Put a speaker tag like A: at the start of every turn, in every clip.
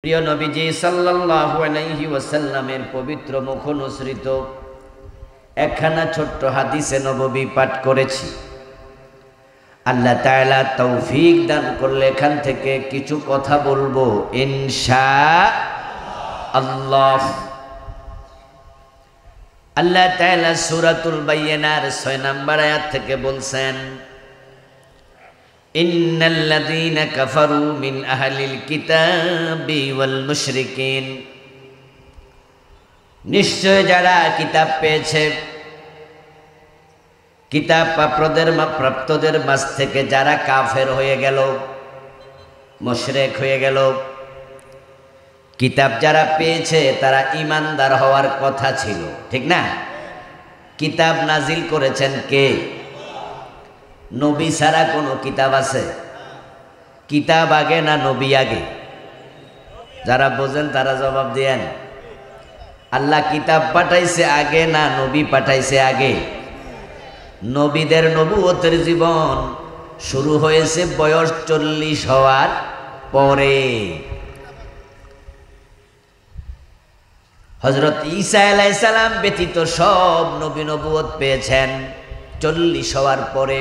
A: প্রিয় নবীজি সাল্লাল্লাহু আলাইহি ওয়াসাল্লামের পবিত্র মুখ অনুসৃত একখানা ছোট্ট হাদিসে নববী পাঠ করেছি। আল্লাহ তাআলা তৌফিক দান করলে এখান থেকে কিছু কথা বলবো ইনশাআল্লাহ। আল্লাহ তাআলা সূরাতুল বাইয়িনার 6 নম্বর আয়াত থেকে বলছেন, ইন্নাল্লাযীনা কাফারু মিন আহলিল কিতাবি ওয়াল মুশরিকিন, নিশ্চয় যারা কিতাব পেয়েছে, কিতাব প্রাপ্তদের মাঝ থেকে যারা কাফের হয়ে গেল, মুশরিক হয়ে গেল। কিতাব যারা পেয়েছে তারা ঈমানদার হওয়ার কথা ছিল, ঠিক না? কিতাব নাজিল করেছেন কে? নবী ছাড়া কোনো কিতাব আছে? কিতাব আগে না নবী আগে? যারা বোঝেন তারা জবাব দেন। আল্লাহ কিতাব পাঠাইছে আগে না নবী পাঠাইছে আগে? নবীদের নবুয়তের জীবন শুরু হয়েছে বয়স 40 হওয়ার পরে। হযরত ঈসা আলাইহিস সালাম ব্যতীত সব নবী নবুয়ত পেয়েছেন 40 হওয়ার পরে।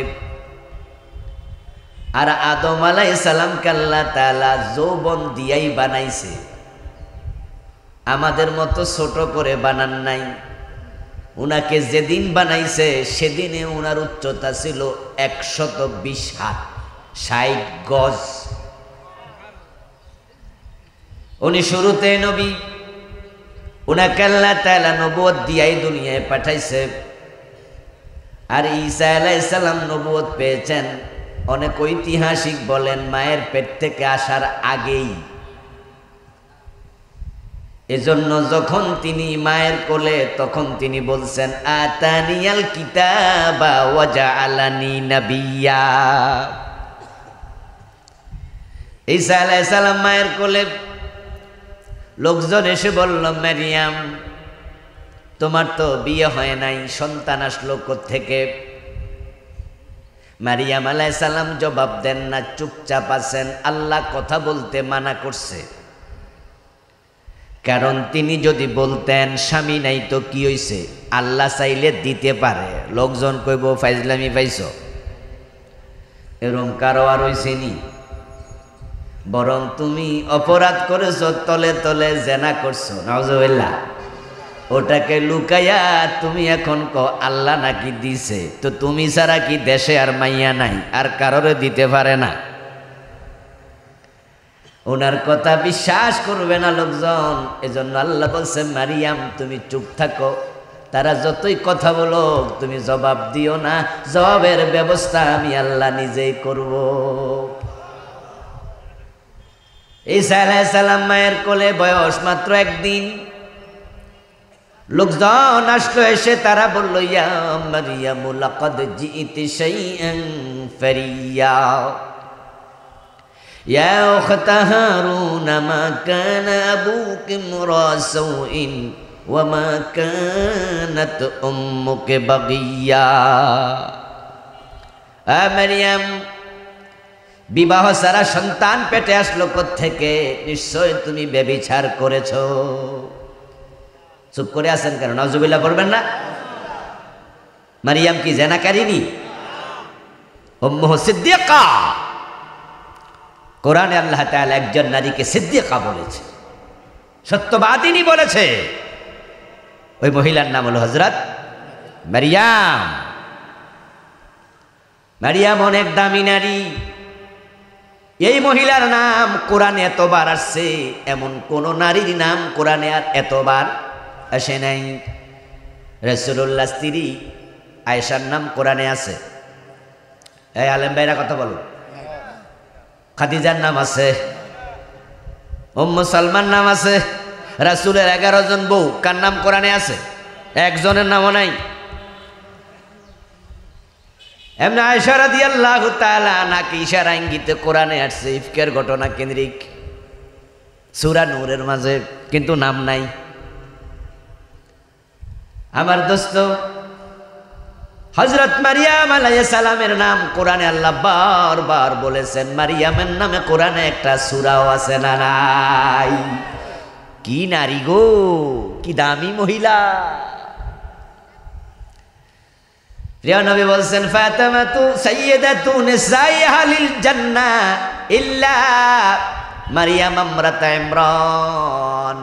A: আর আদম আলাইহিস সালামকে আল্লাহ তাআলা যৌবন দিয়াই বানাইছে, আমাদের মতো ছোট করে বানান নাই। উনাকে যেদিন বানাইছে সেদিনে উনার উচ্চতা ছিল 120 হাত 60 গজ। উনি শুরুতে নবী, উনাকে আল্লাহ তাআলা নবুয়ত দিয়াই দুনিয়ায় পাঠাইছে। আর ঈসা আলাইহিস সালাম নবুয়ত পেয়েছেন অনেক ঐতিহাসিক বলেন মায়ের পেট থেকে আসার আগেই। এজন্য যখন তিনি মায়ের কোলে তখন তিনি বলছেন, আতানিয়াল কিতাবা ওয়া জাআলানি নাবিয়্যা। ঈসা আলাইহিস সালাম মায়ের কোলে, লোকজন এসে বলল, মারিয়াম তোমার তো বিয়ে হয় নাই, সন্তান আসলো কোত্থেকে? মারিয়াম আলাইহিস সালাম জবাব দেন না, চুপচাপ আছেন। আল্লাহ কথা বলতে মানা করছে, কারণ তিনি যদি বলতেন স্বামী নাই তো কি হইছে, আল্লাহ চাইলে দিতে পারে। লোকজন কইব ফাইজলামি পাইছ, এরকম কারো আর হইছে নি? বরং তুমি অপরাধ করেছো, তলে তলে জেনা করছো, নাউজুবিল্লাহ। ওটাকে লুকাইয়া তুমি এখন আল্লাহ নাকি দিছে, তো তুমি ছাড়া কি দেশে আর মাইয়া নাই, আর কারোরে দিতে পারে না? ওনার কথা বিশ্বাস করবে না লোকজন। এজন্য আল্লাহ বলছে, মারিয়াম তুমি চুপ থাকো, তারা যতই কথা বলো তুমি জবাব দিও না, জবাবের ব্যবস্থা আমি আল্লাহ নিজেই করব। ঈসা আলাইহিস সালাম মায়ের কোলে, বয়স মাত্র 1 দিন। লোকজন আসলো, এসে তারা বলল, ইয়া মারিয়াম লাকাদ জিইতি শাইআন ফারিয়া ইয়া উখতা হারুন মা কানা আবুকি ইমরা সাউইন ওয়া মা কানাত উম্মুকি বাগিয়া। মারিয়াম, বিবাহ ছাড়া সন্তান পেটে আসলো কোত্থেকে? নিশ্চয় তুমি ব্যভিচার করেছো। চুপ করে আছেন কেন? নাউজুবিল্লাহ পড়বেন না? মারিয়াম কি জেনাকারিনী? উম্মুহু সিদ্দিকা। কোরআনে আল্লাহ তাআলা একজন নারীকে সিদ্দিকা বলেছে, সত্যবাদিনী বলেছে। ওই মহিলার নাম হলো হযরত মারিয়াম। মারিয়াম অনেক দামি নারী। এই মহিলার নাম কোরআনে এতবার আসছে, এমন কোন নারীর নাম কোরআনে আর এতবার আসে নাই। রাসূলুল্লাহ স্ত্রী আয়েশার নাম কোরআনে আছে। এই আলেম ভাইরা কথা বলো। খাদিজার নাম আছে, উম্মু সালমার নাম আছে। রাসূলের 11 জন বউ, কার নাম কোরআনে আছে? একজনের নামও নাই। এমনি আয়েশা রাদিয়াল্লাহু তাআলা নাকি ইশারা ইঙ্গিতে কোরআনে আসছে, ইফকের ঘটনা কেন্দ্রিক সূরা নূরের মাঝে, কিন্তু নাম নাই। আমার দোস্ত, হযরত মারিয়াম আলাইহিস সালামের নাম কোরআনে আল্লাহ বারবার বলেছেন। মারিয়ামের নামে কোরআনে একটা সূরাও আছে না নাই? কি নারী গো, কি দামি মহিলা। প্রিয় নবী বলছেন ফাতেমাতু সাইয়্যিদাতু নিসাই আহলিল জান্নাহ ইল্লা মারিয়াম ইমরাত ইমরান।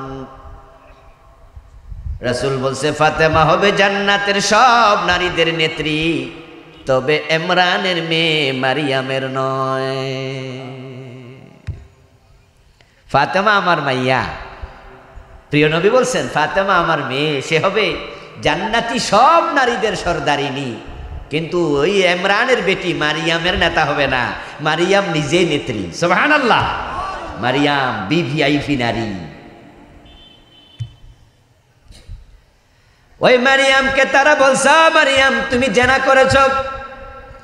A: রাসূল বলছে ফাতেমা হবে জান্নাতের সব নারীদের নেত্রী, তবে ইমরানের মেয়ে মারিয়ামের নয়। ফাতেমা আমার মাইয়া, প্রিয় নবী বলছেন ফাতেমা আমার মেয়ে, সে হবে জান্নাতি সব নারীদের সর্দারিনী, কিন্তু ওই ইমরানের বেটি মারিয়ামের নেতা হবে না। মারিয়াম নিজেই নেত্রী। সুবহানাল্লাহ। মারিয়াম ভিভিআইপি নারী। ওই মারিয়ামকে তারা বলছে মারিয়াম তুমি জেনা করেছ,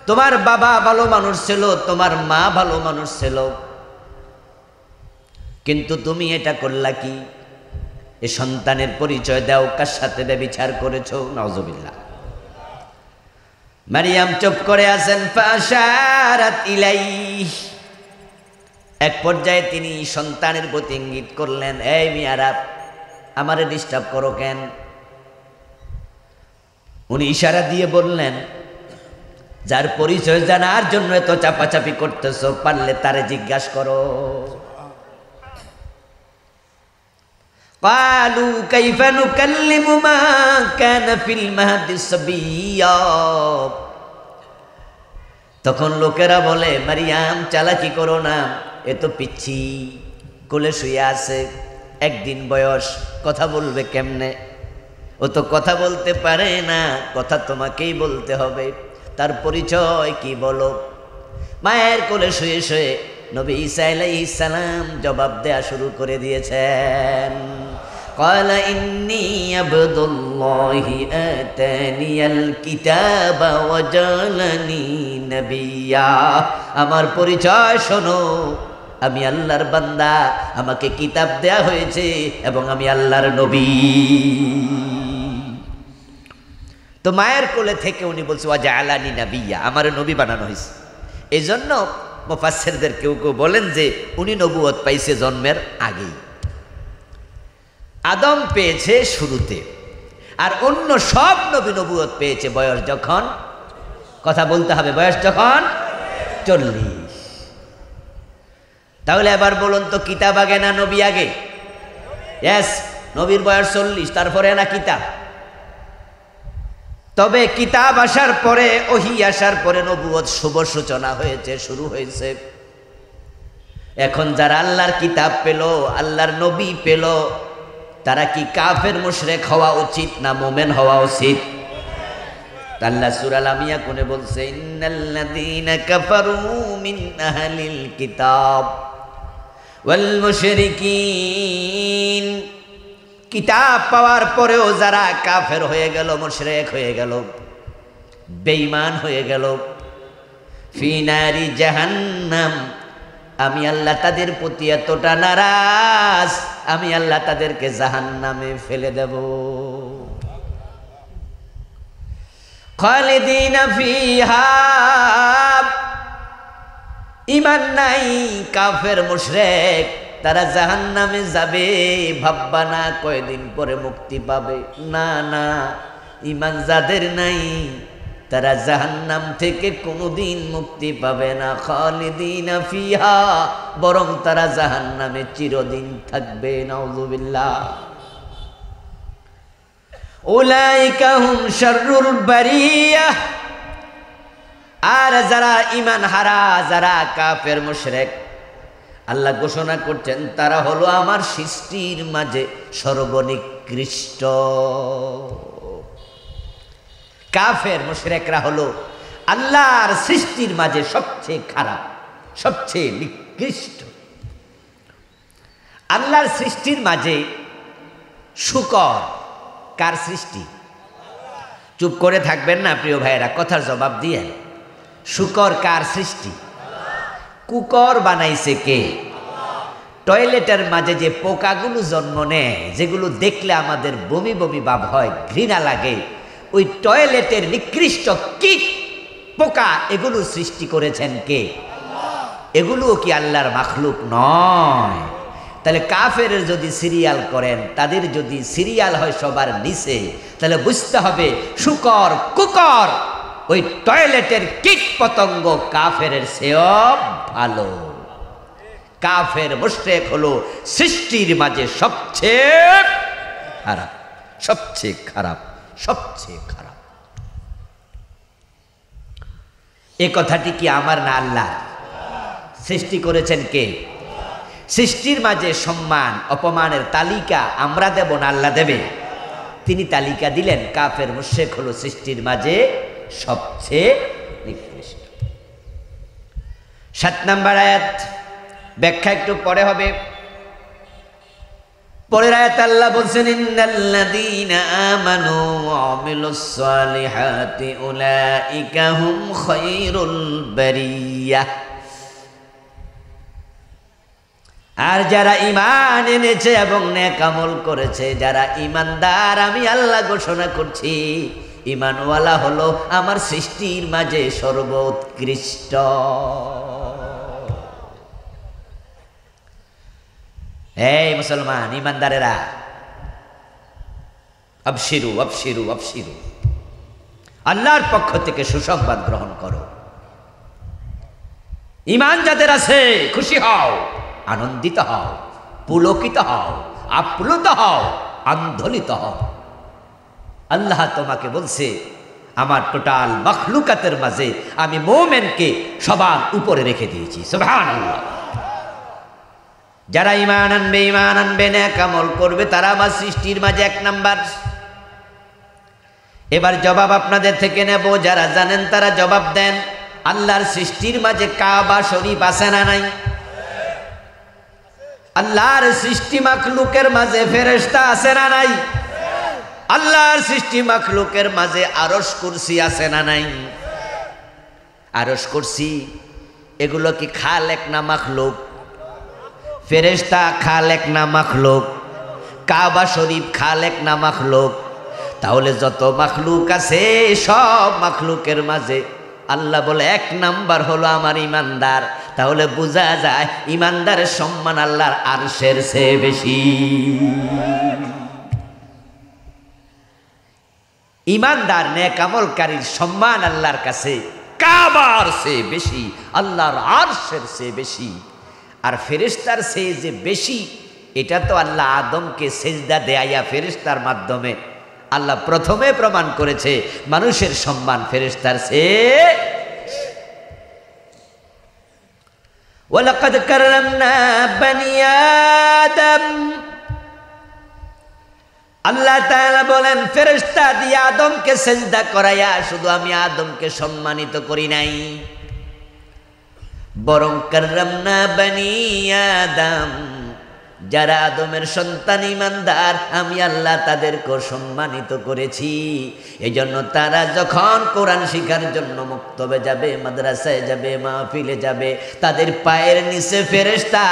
A: তোমার বাবা ভালো মানুষ ছিল, তোমার মা ভালো মানুষ ছিল, কিন্তু তুমি এটা করলা কি? এ সন্তানের পরিচয় দাও, কার সাথে ব্যভিচার করেছো? নাউজুবিল্লাহ। মারিয়াম চুপ করে আছেন। ফাশারাত ইলাইহি, এক পর্যায়ে তিনি সন্তানের প্রতি ইঙ্গিত করলেন, এই মিয়ারা আমারে ডিস্টার্ব করো কেন? উনি ইশারা দিয়ে বললেন, যার পরিচয় জানার জন্য এত চাপাচাপি করতেছো, পারলে তারে জিজ্ঞাসা করো। ক্বালু কাইফা নুকাল্লিমু মা কানা ফিল মাহদি সাবিয়্যা। তখন লোকেরা বলে মারিয়াম চালাকি করো না, এ তো পিচ্ছি, কোলে শুয়ে আছে, একদিন বয়স, কথা বলবে কেমনে? ও তো কথা বলতে পারে না, কথা তোমাকেই বলতে হবে, তার পরিচয় কি বলো? মায়ের কোলে শুয়ে শুয়ে নবী ঈসা আলাইহিস সালাম জবাব দেয়া শুরু করে দিয়েছেন। ক্বালা ইন্নী আবদুল্লাহি আতানিয়াল কিতাবা ওয়া জালানি নাবিয়্যা। আমার পরিচয় শোনো, আমি আল্লাহর বান্দা, আমাকে কিতাব দেয়া হয়েছে এবং আমি আল্লাহর নবী। তো মায়ের কোলে থেকে উনি বলছে ওয়া জালানি নাবিয়্যা, আমার নবী বানানো হয়েছে। এই জন্য মুফাসসিরদের কেউ কেউ বলেন যে উনি নবুয়ত পাইছে জন্মের আগেই। আদম পেয়েছে শুরুতে, আর অন্য সব নবী নবুয়ত পেয়েছে বয়স যখন, কথা বলতে হবে, বয়স যখন 40। তাহলে এবার বলুন তো কিতাব আগে না নবী আগে? ইয়েস, নবীর বয়স 40, তারপরে না কিতাব। তবে কিতাব আসার পরে, ওহী আসার পরে নবুয়ত শুভ সূচনা হয়েছে, শুরু হয়েছে। এখন যারা আল্লাহর কিতাব পেল, আল্লাহর নবী পেল, তারা কি কাফের মুশরিক হওয়া উচিত না মুমিন হওয়া উচিত? আল্লাহ সূরা লামিয়া কোনে বলছে ইন্নাল্লাযীনা কাফারু মিন আহলিল কিতাব ওয়াল মুশরিকিন। কিতাব পাওয়ার পরেও যারা কাফের হয়ে গেল, মুশরিক হয়ে গেল, বেঈমান হয়ে গেল, ফি নারি জাহান্নাম, আমি আল্লাহ তাদের প্রতি এতটা নারাজ, আমি আল্লাহ তাদেরকে জাহান্নামে ফেলে দেব। খালিদিনা ফিহা, ঈমান নাই, কাফের মুশরিক, তারা জাহান্নামে যাবে, ভাববা না কয়দিন পরে মুক্তি পাবে। না না, ঈমান যাদের নাই তারা জাহান্নাম থেকে কোনোদিন মুক্তি পাবে না। খালিদিনা ফিহা, বরং তারা জাহান্নামে চিরদিন থাকবে। নাউযুবিল্লাহ। উলাইকা হুম শাররুল বারিয়াহ। আর যারা ঈমান হারা, যারা কাফের মুশরিক, আল্লাহ ঘোষণা করছেন তারা হলো আমার সৃষ্টির মাঝে সর্বনিকৃষ্ট। কাফের মুশরিকরা হলো আল্লাহর সৃষ্টির মাঝে সবচেয়ে খারাপ, সবচেয়ে নিকৃষ্ট। আল্লাহর সৃষ্টির মাঝে শূকর কার সৃষ্টি? চুপ করে থাকবেন না প্রিয় ভাইয়েরা, কথার জবাব দিয়ে। শূকর কার সৃষ্টি? কুকর বানাইছে কে? টয়লেটের মাঝে যে পোকাগুলো জন্ম নেয়, যেগুলো দেখলে আমাদের বমি বমি ভাব হয়, ঘৃণা লাগে, ওই টয়লেটের নিকৃষ্ট কীট পোকা এগুলো সৃষ্টি করেছেন কে? এগুলোও কি আল্লাহর মাখলুক নয়? তাহলে কাফেরের যদি সিরিয়াল করেন, তাদের যদি সিরিয়াল হয় সবার নিচে, তাহলে বুঝতে হবে শুকর কুকর ওই টয়লেটের কীট পতঙ্গ কাফেরের চেয়েও ভালো। কাফের মুশরিক হলো সৃষ্টির মাঝে সবচেয়ে খারাপ, সবচেয়ে খারাপ, সবচেয়ে খারাপ। এ কথাটি কি আমার না আল্লাহ? সৃষ্টি করেছেন কে? সৃষ্টির মাঝে সম্মান অপমানের তালিকা আমরা দেব না আল্লাহ দেবে? তিনি তালিকা দিলেন, কাফের মুশরিক হলো সৃষ্টির মাঝে সবচেয়ে নিকৃষ্ট। 7 নম্বর আয়াত, ব্যাখ্যা একটু পরে হবে। পরের আয়াত আল্লাহ বলছেন, ইন্নাল্লাযীনা আমানু ওয়া আমিলুস সালিহাতি উলাইকা হুম খায়রুল বারিয়াহ। আর যারা ঈমান এনেছে এবং নেক আমল করেছে, যারা ঈমানদার, আমি আল্লাহ ঘোষণা করছি ঈমানওয়ালা হলো আমার সৃষ্টির মাঝে সর্বোৎকৃষ্ট। এই মুসলমান ঈমানদারেরা, আবশিরু আবশিরু আবশিরু, আল্লাহর পক্ষ থেকে সুসংবাদ গ্রহণ করো। ঈমান যাদের আছে খুশি হও, আনন্দিত হও, পুলকিত হও, আপ্লুত হও, আন্দোলিত হও। আল্লাহ তোমাকে বলছে আমার টোটাল মখলুকাতের মাঝে আমি মুমিনকে সবার উপরে রেখে দিয়েছি। সুবহানাল্লাহ। যারা ঈমান আনবে নেক আমল করবে, তারা আমার সৃষ্টির মাঝে 1 নাম্বার। এবার জবাব আপনাদের থেকে নেব, যারা জানেন তারা জবাব দেন। আল্লাহর সৃষ্টির মাঝে কাবা শরীফ আছে না নাই? আল্লাহর সৃষ্টি মাখলুকের মাঝে ফেরেশতা আছে না নাই? আল্লাহর সৃষ্টি মাখলুকের মাঝে আরশ কুরসি আছে না নাই? আরশ কুরসি এগুলো কি খালেক না মাখলুক? ফেরেশতা খালেক না মাখলুক? কাবা শরীফ খালেক না মাখলুক? তাহলে যত মাখলুক আছে সব মাখলুকের মাঝে আল্লাহ বলে 1 নাম্বার হলো আমার ঈমানদার। তাহলে বোঝা যায় ঈমানদারের সম্মান আল্লাহর আরশের চেয়ে বেশি। ঈমানদার নেক আমলকারীর সম্মান আল্লাহর কাছে কাবার চেয়ে বেশি, আল্লাহর আরশের চেয়ে বেশি। আর ফেরেশতার চেয়ে যে বেশি, এটা তো আল্লাহ আদমকে সেজদা দেয়া ফেরেশতার মাধ্যমে আল্লাহ প্রথমে প্রমাণ করেছে মানুষের সম্মান ফেরেশতার চেয়ে। ওয়ালাকাদ কাররামনা বানি আদম, আল্লাহ তাআলা বলেন ফেরেশতা দিয়ে আদমকে সেজদা করাইয়া শুধু আমি আদমকে সম্মানিত করি নাই, বরং কাররামনা বানি আদম, যারা আদমের সন্তান ঈমানদার আমি আল্লাহ তাদেরকে সম্মানিত করেছি। এজন্য তারা যখন কোরআন শিখার জন্য মক্তবে যাবে, মাদ্রাসায় যাবে, মাহফিলে যাবে, তাদের পায়ের নিচে ফেরেশতা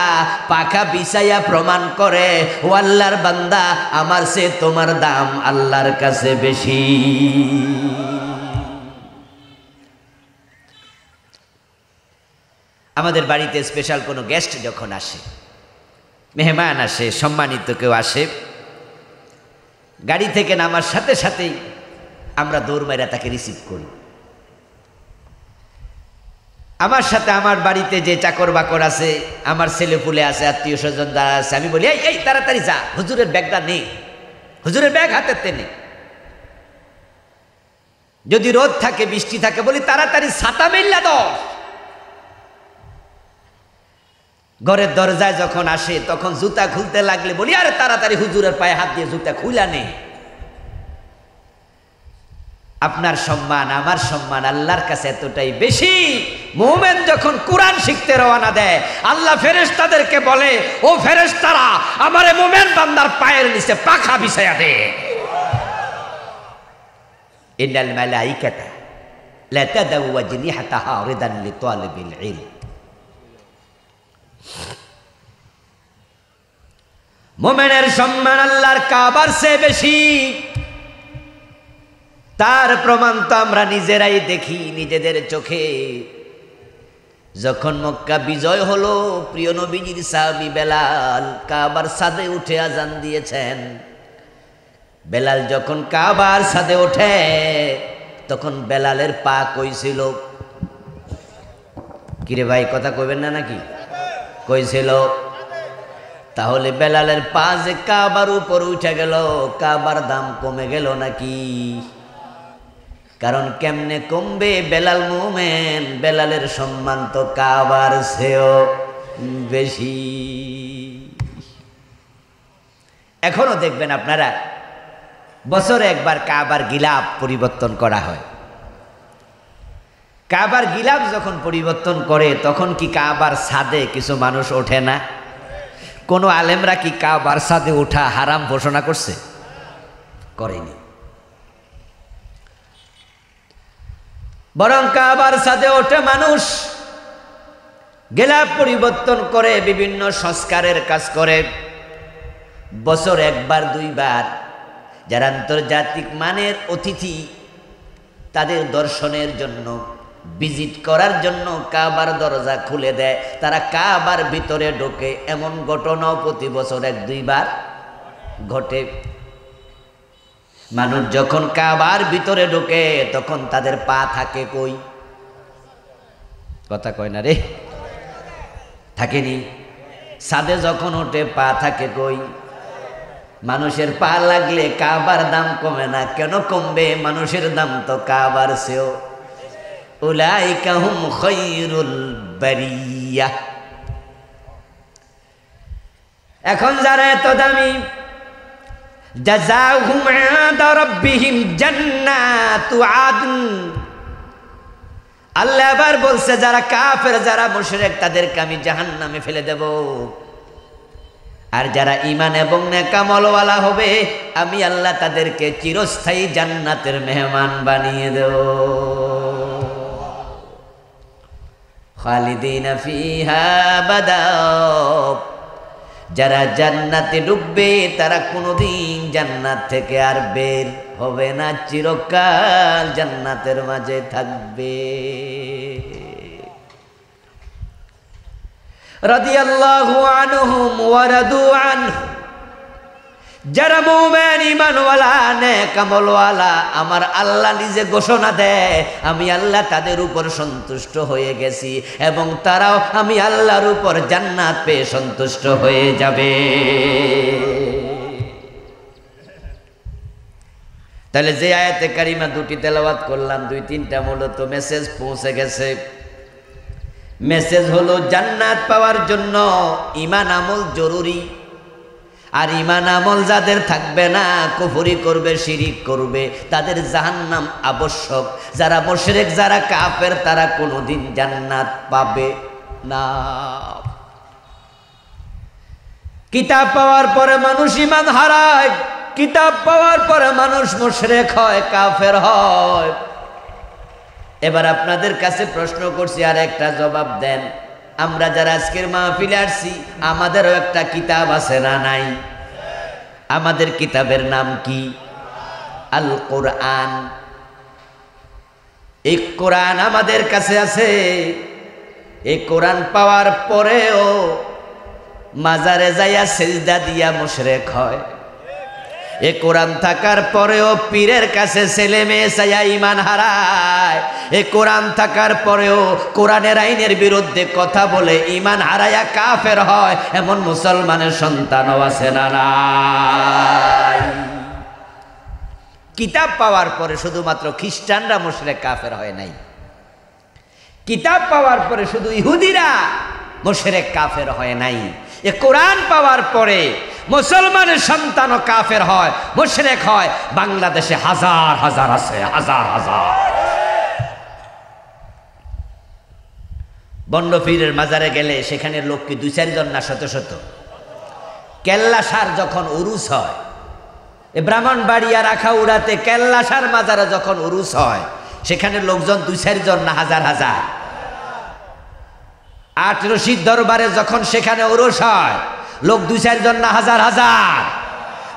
A: পাখা বিছাইয়া প্রমাণ করে, ও আল্লাহর বান্দা, আমার চেয়ে তোমার দাম আল্লাহর কাছে বেশি। আমাদের বাড়িতে স্পেশাল কোনো গেস্ট যখন আসে, মেহমান আসে, সম্মানিত কেউ আসে, গাড়ি থেকে নামার সাথে সাথেই আমরা দৌড় মাইরা তাকে রিসিভ করি। আমার সাথে আমার বাড়িতে যে চাকর বাকর আছে, আমার ছেলে পুলে আছে, আত্মীয় স্বজন যারা আছে, আমি বলি এই তাড়াতাড়ি যা, হুজুরের ব্যাগটা নে, হুজুরের ব্যাগ হাতেতে নে। যদি রোদ থাকে বৃষ্টি থাকে বলি তাড়াতাড়ি ছাতা মেল্লা দাও। ঘরের দরজায় যখন আসে তখন জুতা খুলতে লাগলে বলি আরে তাড়াতাড়ি হুজুরের পায়ে হাত দিয়ে জুতা খুলা নে। আপনার সম্মান আমার সম্মান আল্লাহর কাছে এতটাই বেশি। মুমিন যখন কোরআন শিখতে রওনা দেয়, আল্লাহ ফেরেশতাদেরকে বলে, ও ফেরেশতারা আমারে মুমিন বান্দার পায়ের নিচে পাখা বিছায়া দে। ইন্নাল মালাইকাতা লা তাদাউ ওয়াজনিহাতাহা রিদান লিতালিবিল ইলম। মুমিনের সম্মান আল্লাহর কাবার চেয়ে বেশি। তার প্রমাণ তো আমরা নিজেরাই দেখি নিজেদের চোখে। যখন মক্কা বিজয় হলো, প্রিয় নবীজির সাহাবী বেলাল কাবার ছাদে উঠে আজান দিয়েছেন। বেলাল যখন কাবার ছাদে ওঠে তখন বেলালের পা কইছিল, কিরে ভাই কথা কইবেন না নাকি? কইছিল। তাহলে বেলালের পা যে কাবার উপর উঠে গেল, কাবার দাম কমে গেল নাকি? কারণ কেমনে কমবে? বেলাল মুমিন, বেলালের সম্মান তো কাবার চেয়েও বেশি। এখনো দেখবেন আপনারা বছরে একবার কাবার গিলাফ পরিবর্তন করা হয়। কাবার গিলাফ যখন পরিবর্তন করে তখন কি কাবার ছাদে কিছু মানুষ ওঠে না? কোন আলেমরা কি কাবার ছাদে ওঠা হারাম ঘোষণা করছে? করেনি। বরং কাবার ছাদে ওঠে মানুষ, গিলাফ পরিবর্তন করে, বিভিন্ন সংস্কারের কাজ করে। বছর একবার দুইবার যারা আন্তর্জাতিক মানের অতিথি তাদের দর্শনের জন্য, ভিজিট করার জন্য কাবার দরজা খুলে দেয়, তারা কাবার ভিতরে ঢোকে। এমন ঘটনাও প্রতি বছর এক দুইবার ঘটে। মানুষ যখন কাবার ভিতরে ঢোকে তখন তাদের পা থাকে কই? কথা কয় না রে, থাকেনি? ছাদে যখন ওঠে পা থাকে কই? মানুষের পা লাগলে কাবার দাম কমে না। কেন কমবে? মানুষের দাম তো কাবার চেয়েও। উলাইকা হুম খায়রুল বারিয়া। এখন যারা এত দামি, জাযাউহুম ইনদা রাব্বিহিম জান্নাতু আদন। আল্লাহ আবার বলছে যারা কাফের, যারা মুশরিক, তাদেরকে আমি জাহান্নামে ফেলে দেব। আর যারা ঈমান এবং নেক আমলওয়ালা হবে আমি আল্লাহ তাদেরকে চিরস্থায়ী জান্নাতের মেহমান বানিয়ে দেব। খালিদিনা ফিহা আবাদা। যারা জান্নাতে ঢুকবে তারা কোনোদিন জান্নাত থেকে আর বের হবে না, চিরকাল জান্নাতের মাঝে থাকবে। রাদিয়াল্লাহু আনহুম ওয়া রাদু আনহু। যারা মুমিন ঈমানওয়ালা নেক আমলওয়ালা, আমার আল্লাহ নিজে ঘোষণা দেয় আমি আল্লাহ তাদের উপর সন্তুষ্ট হয়ে গেছি এবং তারাও আমি আল্লাহর উপর জান্নাত পেয়ে সন্তুষ্ট হয়ে যাবে। তাহলে যে আয়াতে কারিমা দুটি তেলাওয়াত করলাম, দুই তিনটা মূলত মেসেজ পৌঁছে গেছে। মেসেজ হলো জান্নাত পাওয়ার জন্য ঈমান আমল জরুরি। আর ঈমান আমল যাদের থাকবে না, কুফরি করবে, শিরিক করবে, তাদের জাহান্নাম আবশ্যক। যারা মুশরিক, যারা কাফের, তারা কোনোদিন জান্নাত পাবে না। কিতাব পাওয়ার পরে মানুষ ঈমান হারায়, কিতাব পাওয়ার পরে মানুষ মুশরিক হয়, কাফের হয়। এবার আপনাদের কাছে প্রশ্ন করছি, আর একটা জবাব দেন। আমরা যারা আজকের মাহফিলে আসছি আমাদেরও একটা কিতাব আছে না নাই? আমাদের কিতাবের নাম কি? আল কোরআন। এই কোরআন আমাদের কাছে আছে। এই কোরআন পাওয়ার পরেও মাজারে যাইয়া সেজদা দিয়া মুশরিক হয়। এ কোরআন থাকার পরেও পীরের কাছে ছেলে মেয়ে চাইয়া ঈমান হারায়। এ কোরআন থাকার পরেও কোরআনের আইনের বিরুদ্ধে কথা বলে ঈমান হারায়া কাফের হয়। এমন মুসলমানের সন্তানও আছে না নাই? কিতাব পাওয়ার পরে শুধুমাত্র খ্রিস্টানরা মুশরিক কাফের হয় নাই। কিতাব পাওয়ার পরে শুধু ইহুদিরা মুশরিক কাফের হয় নাই। এ কোরআন পাওয়ার পরে মুসলমানের সন্তানও কাফের হয়, মুশরিক হয়। বাংলাদেশে হাজার হাজার আছে, হাজার হাজার। বন্ড পীরের মাজারে গেলে সেখানে লোক কি দুই চারজন না শত শত? কেল্লাসার যখন উরুস হয়, এ ব্রাহ্মণবাড়িয়া রাখাউড়াতে কেল্লাসার মাজারে যখন উরুস হয়, সেখানে লোকজন দুই চারজন না হাজার হাজার। আট রশিদ দরবারে যখন সেখানে উরুস হয়, লোক দুই চারজন না হাজার হাজার।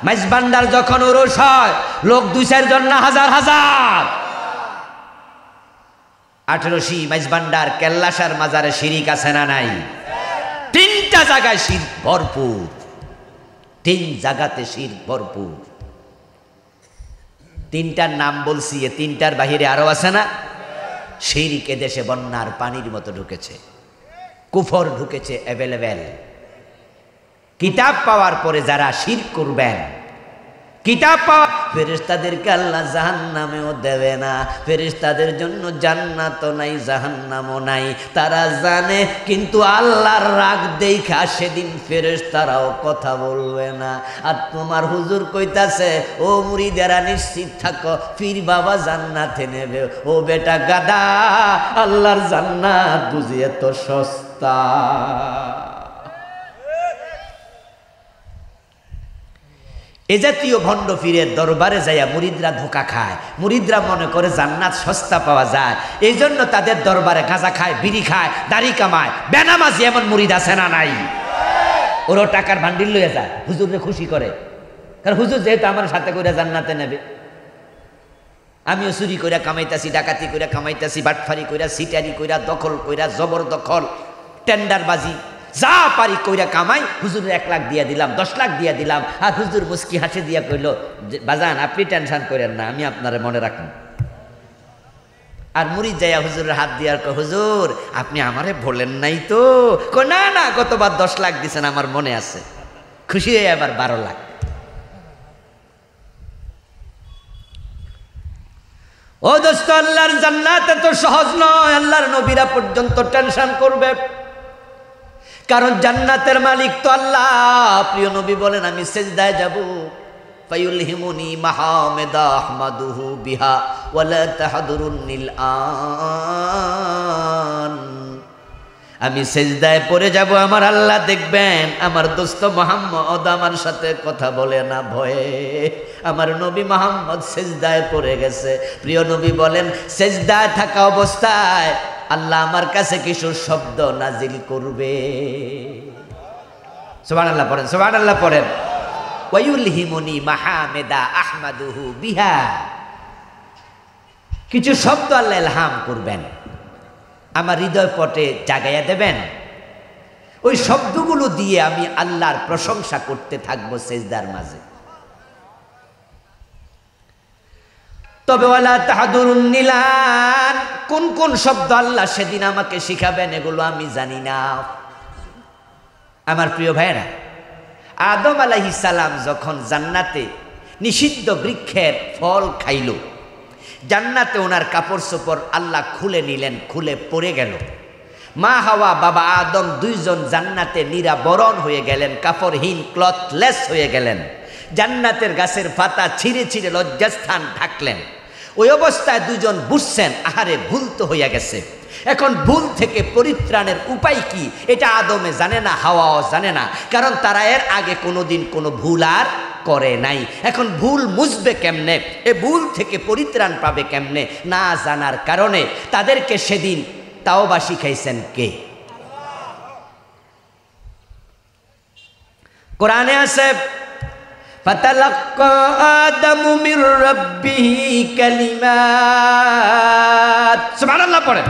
A: মাইজবান্ডার যখন উরুস হয়, লোক 2-4 জন না, হাজার হাজার। 18 মাইজবান্ডার কেল্লাসার মাজারে শিরিক আছে না নাই? 3টা জায়গায় শিরক ভরপুর, 3 জায়গাতে শিরক ভরপুর। 3টার নাম বলছি, 3টার বাহিরে আরো আছে না? শিরক এদেশে বন্যার পানির মতো ঢুকেছে, কুফর ঢুকেছে অ্যাভেলেবেল। কিতাব পাওয়ার পরে যারা শিরক করবেন, কিতাব পাওয়া, ফেরেশতাদেরকে আল্লাহ জাহান্নামেও দেবে না, ফেরেশতাদের জন্য জান্নাতও নাই, জাহান্নামও নাই, তারা জানে। কিন্তু আল্লাহর রাগ দেখা সেদিন ফেরেশতারাও কথা বলবে না। আর তোমার হুজুর কইতাছে, ও মুরিদেরা নিশ্চিত থাকো, পীর বাবা জান্নাতে নেবে। ও বেটা গাদা, আল্লাহর জান্নাত বুঝি এত সস্তা? এ জাতীয় ভণ্ড পীরের দরবারে যাইয়া মুরিদরা ধোঁকা খায়, মুরিদরা মনে করে জান্নাত সস্তা পাওয়া যায়, এই জন্য তাদের দরবারে গাঁজা খায়, বিড়ি খায়, দাড়ি কামায়, বেনামাজি এমন মুরিদ আছে না নাই? ওরও টাকার ভান্ডিল লইয়া যায়, হুজুরকে খুশি করে, কারণ হুজুর যেহেতু আমার সাথে করে জান্নাতে নেবে। আমিও চুরি কইরা কামাইতাছি, ডাকাতি কইরা কামাইতাছি, বাটফারি কইরা, সিটারি কইরা, দখল কইরা, জবরদখল, টেন্ডারবাজি, যা পারি কইরা কামাই, হুজুর 1 লাখ দিয়া দিলাম, 10 লাখ দিয়া দিলাম। আর হুজুর মুস্কি হাসি দিয়া কইল, বাজান আপনি টেনশন করেন না, আমি আপনারে মনে রাখুন। আর মুরিদ যাইয়া হুজুরের হাত দিয়া কয়, হুজুর আপনি আমারে বলেন নাই তো? না না, গতবার 10 লাখ দিছেন, আমার মনে আছে। খুশি হয়ে আবার 12 লাখ। ও দোস্ত, আল্লাহর জান্নাত এত সহজ নয়। আল্লাহর নবীরা পর্যন্ত টেনশন করবে, কারণ জান্নাতের মালিক তো আল্লাহ। প্রিয় নবী বলেন, আমি সেজদায় যাব, ফায়ুলহিমুনি মাহামেদা আহমাদুহু বিহা ওয়ালা তাহদুরুনিল আন। আমি সেজদায় পড়ে যাব, আমার আল্লাহ দেখবেন, আমার দোস্ত মুহাম্মদ আমার সাথে কথা বলে না ভয়ে। আমার নবী মুহাম্মদ সেজদায় পড়ে গেছে। প্রিয় নবী বলেন, সেজদায় থাকা অবস্থায় আল্লাহ আমার কাছে কিছু শব্দ নাজিল করবে। সুবহানাল্লাহ পড়েন, সুবহানাল্লাহ পড়েন। ওয়ায়ুলহিমুনি মাহামেদা আহমাদুহু বিহা, কিছু শব্দ আল্লাহ ইলহাম করবেন, আমার হৃদয় পটে জাগাইয়া দেবেন। ওই শব্দগুলো দিয়ে আমি আল্লাহর প্রশংসা করতে থাকবো সেজদার মাঝে। তবে ওয়ালা তাহদুরুনিল আন, কোন কোন শব্দ আল্লাহ সেদিন আমাকে শিখাবেন এগুলো আমি জানি না। আমার প্রিয় ভাইরা, আদম আলাইহিস সালাম যখন জান্নাতে নিষিদ্ধ বৃক্ষের ফল খাইল, জান্নাতে ওনার কাপড় চোপড় আল্লাহ খুলে নিলেন, খুলে পড়ে গেল। মা হাওয়া বাবা আদম 2 জন জান্নাতে নিরাবরণ হয়ে গেলেন, কাপড়হীন, ক্লথলেস হয়ে গেলেন। জান্নাতের গাছের পাতা ছিঁড়ে ছিঁড়ে লজ্জাস্থান ঢাকলেন। ওই অবস্থায় 2 জন বুঝছেন, আহারে ভুল তো হইয়া গেছে। এখন ভুল থেকে পরিত্রাণের উপায় কি, এটা আদমে জানে না, হাওয়াও জানে না, কারণ তারা এর আগে কোনোদিন কোনো ভুল আর করে নাই। এখন ভুল মুছবে কেমনে, এ ভুল থেকে পরিত্রাণ পাবে কেমনে, না জানার কারণে তাদেরকে সেদিন তাওবা শিখাইছেন কে? কোরআনে আছে, ফাতালাক্কা আদামু মির রাব্বিহি কালিমাত। সুবহানাল্লাহ পড়েন।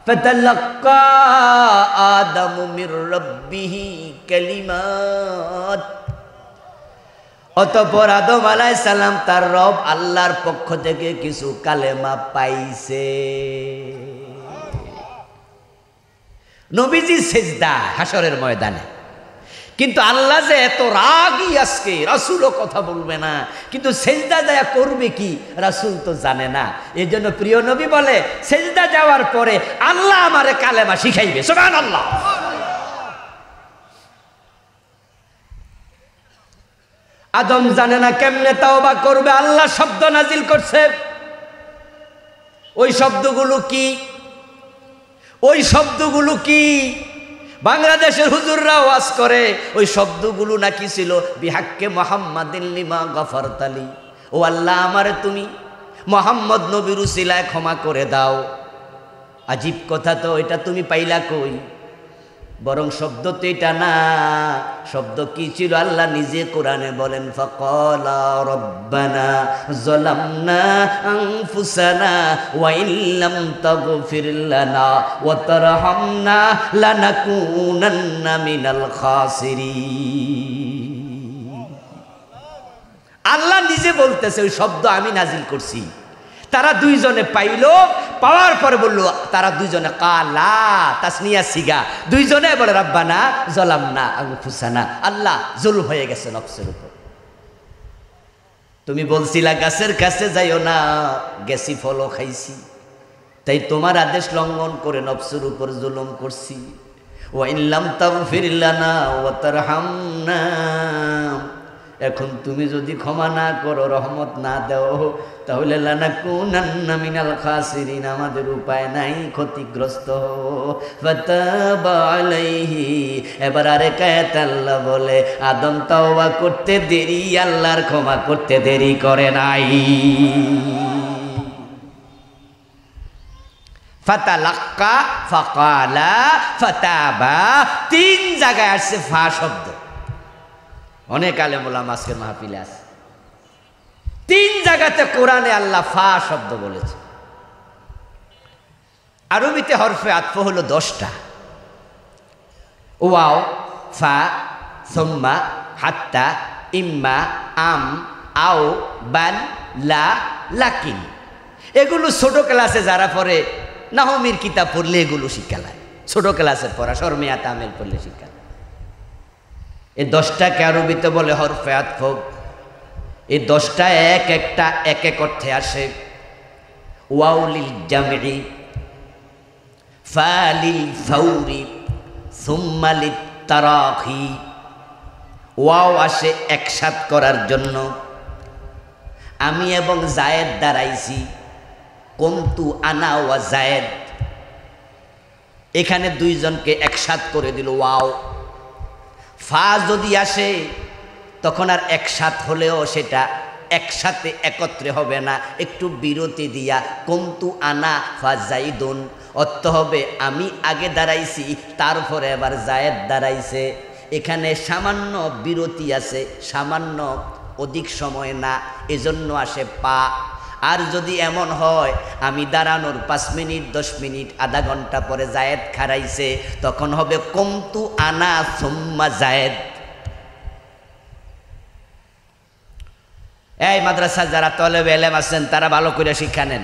A: ফাতালাক্কা আদামু মির রাব্বিহি কালিমাত। অতঃপর আদম আলাইহিস সালাম তার রব আল্লাহর পক্ষ থেকে কিছু কালেমা পাইছে। নবীজি সেজদা হাসরের ময়দানে, কিন্তু আল্লাহ যে এত রাগী আজকে, রাসূলও কথা বলবে না, কিন্তু সেজদা যায় করবে কি রাসূল তো জানে না। এই জন্য প্রিয় নবী বলে, সেজদা যাওয়ার পরে আল্লাহ আমারে কালেমা শিখাইবে। সুবহানাল্লাহ। আদম জানে না কেমনে তাওবা করবে, আল্লাহ শব্দ নাজিল করছে। ওই শব্দগুলো কি? ওই শব্দগুলো কি? বাংলাদেশের হুজুররা ওয়াজ করে, ওই শব্দগুলো নাকি ছিল বিহাক্কে মুহাম্মাদিন লিমা গফরতালি, ও আল্লাহ আমারে তুমি মুহাম্মদ নবীর উসিলায় ক্ষমা করে দাও। আজীব কথা তো, এটা তুমি পাইলা কই? বরং শব্দ তো এটা না, শব্দ কি ছিল আল্লাহ নিজে কোরআনে বলেন, ফাকালা রব্বানা যালামনা আনফুসানা ওয়া ইল্লাম তাগফির লানা ওয়া তারহামনা লানাকুনান্না মিনাল খাসিরিন। আল্লাহ নিজে বলতেছে ওই শব্দ আমি নাজিল করছি। তারা দুইজনে পাইল, পাওয়ার পরে বলল তারা দুইজনে কালা তাসনিয়া সিগা, দুইজনে বলে রব্বানা যালামনা আনফুসানা, আল্লাহ জুলম হয়ে গেছে নফসের উপর। তুমি বলছিলা গাছের কাছে যাইও না, গেছি ফলও খাইছি, তাই তোমার আদেশ লঙ্ঘন করে নফসের উপর জুলুম করছি। ওয়া ইল্লাম তাগফির লানা ওয়া তারহামনা, এখন তুমি যদি ক্ষমা না করো, রহমত না দাও, তাহলে লানাকুনান্না মিনাল খাসিরিন, আমাদের উপায় নাই, ক্ষতিগ্রস্ত। ফাতাবা আলাইহি, এবার আরেক আয়াত আল্লাহ বলে আদম তাওবা করতে দেরি, আল্লাহর ক্ষমা করতে দেরি করে নাই। ফাতালাক্কা ফাকালা ফাতাবা, তিন জায়গায় আসছে ফা শব্দ। অনেক আলেম ওলামা আজকের মাহফিলে আছে, তিন জায়গাতে কোরআনে আল্লাহ ফা শব্দ বলেছে। আরবিতে হরফে আতফ হলো 10টা, ওয়াও, ফা, সুম্মা, হাত্তা, ইম্মা, আম, আও, বান, লা, লাকিন। এগুলো ছোট ক্লাসে যারা পড়ে, নাহমির কিতাব পড়লে এগুলো শিক্ষালায়, ছোট ক্লাসের পড়া, শর্মিয়া তামিল পড়লে শিক্ষা। এই 10টাকে আরবিতে বলে হরফে আতফ। এই 10টা এক একটা এক এক অর্থে আসে। ওয়াউলিল জামঈ, ফালিল ফাউরি, সুম্মা লিত তারাখি। ওয়াও আসে একসাথ করার জন্য, আমি এবং জায়েদ দাঁড়াইছি, কুনতু আনা ওয়া জায়েদ, এখানে দুইজনকে একসাথ করে দিল ওয়াও। ফা যদি আসে তখন আর একসাথ হলেও সেটা একসাথে একত্রে হবে না, একটু বিরতি দিয়া কুনতু আনা ফা জাইদুন, অর্থ হবে আমি আগে দাঁড়াইছি, তারপরে আবার জায়েদ দাঁড়াইছে। এখানে সামান্য বিরতি আছে, সামান্য, অধিক সময় না, এজন্য আসে পা। আর যদি এমন হয় আমি দাঁড়ানোর 5 মিনিট 10 মিনিট আধা ঘন্টা পরে জায়েদ খাড়াইছে, তখন হবে কুনতু আনা সুম্মা জায়েদ। এই মাদ্রাসা যারা তলেবে ইলম আছেন তারা ভালো করে শিক্ষা নেন,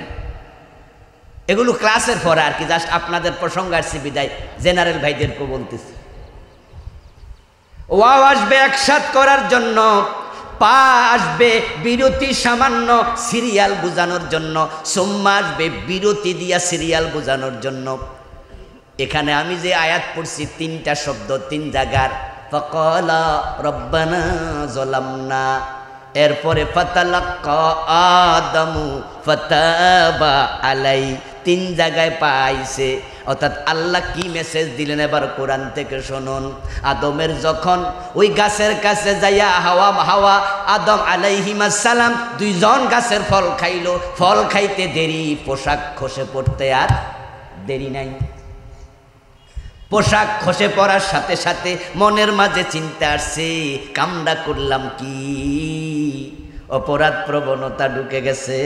A: এগুলো ক্লাসের পরে আর কি, জাস্ট আপনাদের প্রসঙ্গ আসছে বিদায় জেনারেল ভাইদেরকে বলতেছি। ওয়াও আসবে একসাথ করার জন্য, পা আসবে বিরতি সামান্য সিরিয়াল বোঝানোর জন্য, সুম্মা আসবে বিরতি দিয়া সিরিয়াল বোঝানোর জন্য। এখানে আমি যে আয়াত পড়ছি 3টা শব্দ 3 জায়গার, ফাকালা রব্বানা যালামনা, এরপরে ফাতালাক্কা আদামু ফাতাবা আলাই, 3 জায়গায় পাইছে। অর্থাৎ আল্লাহ কি মেসেজ দিলেন এবার কোরআন থেকে শুনুন। আদমের যখন ওই গাছের কাছে যাইয়া হাওয়া আদম আলাইহিস সালাম দুইজন গাছের ফল খাইলো, ফল খাইতে দেরি, পোশাক খসে পড়তে আর দেরি নাই। পোশাক খসে পড়ার সাথে সাথে মনের মাঝে চিন্তা আসছে, কামড়া করলাম কি, অপরাধ প্রবণতা ঢুকে গেছে।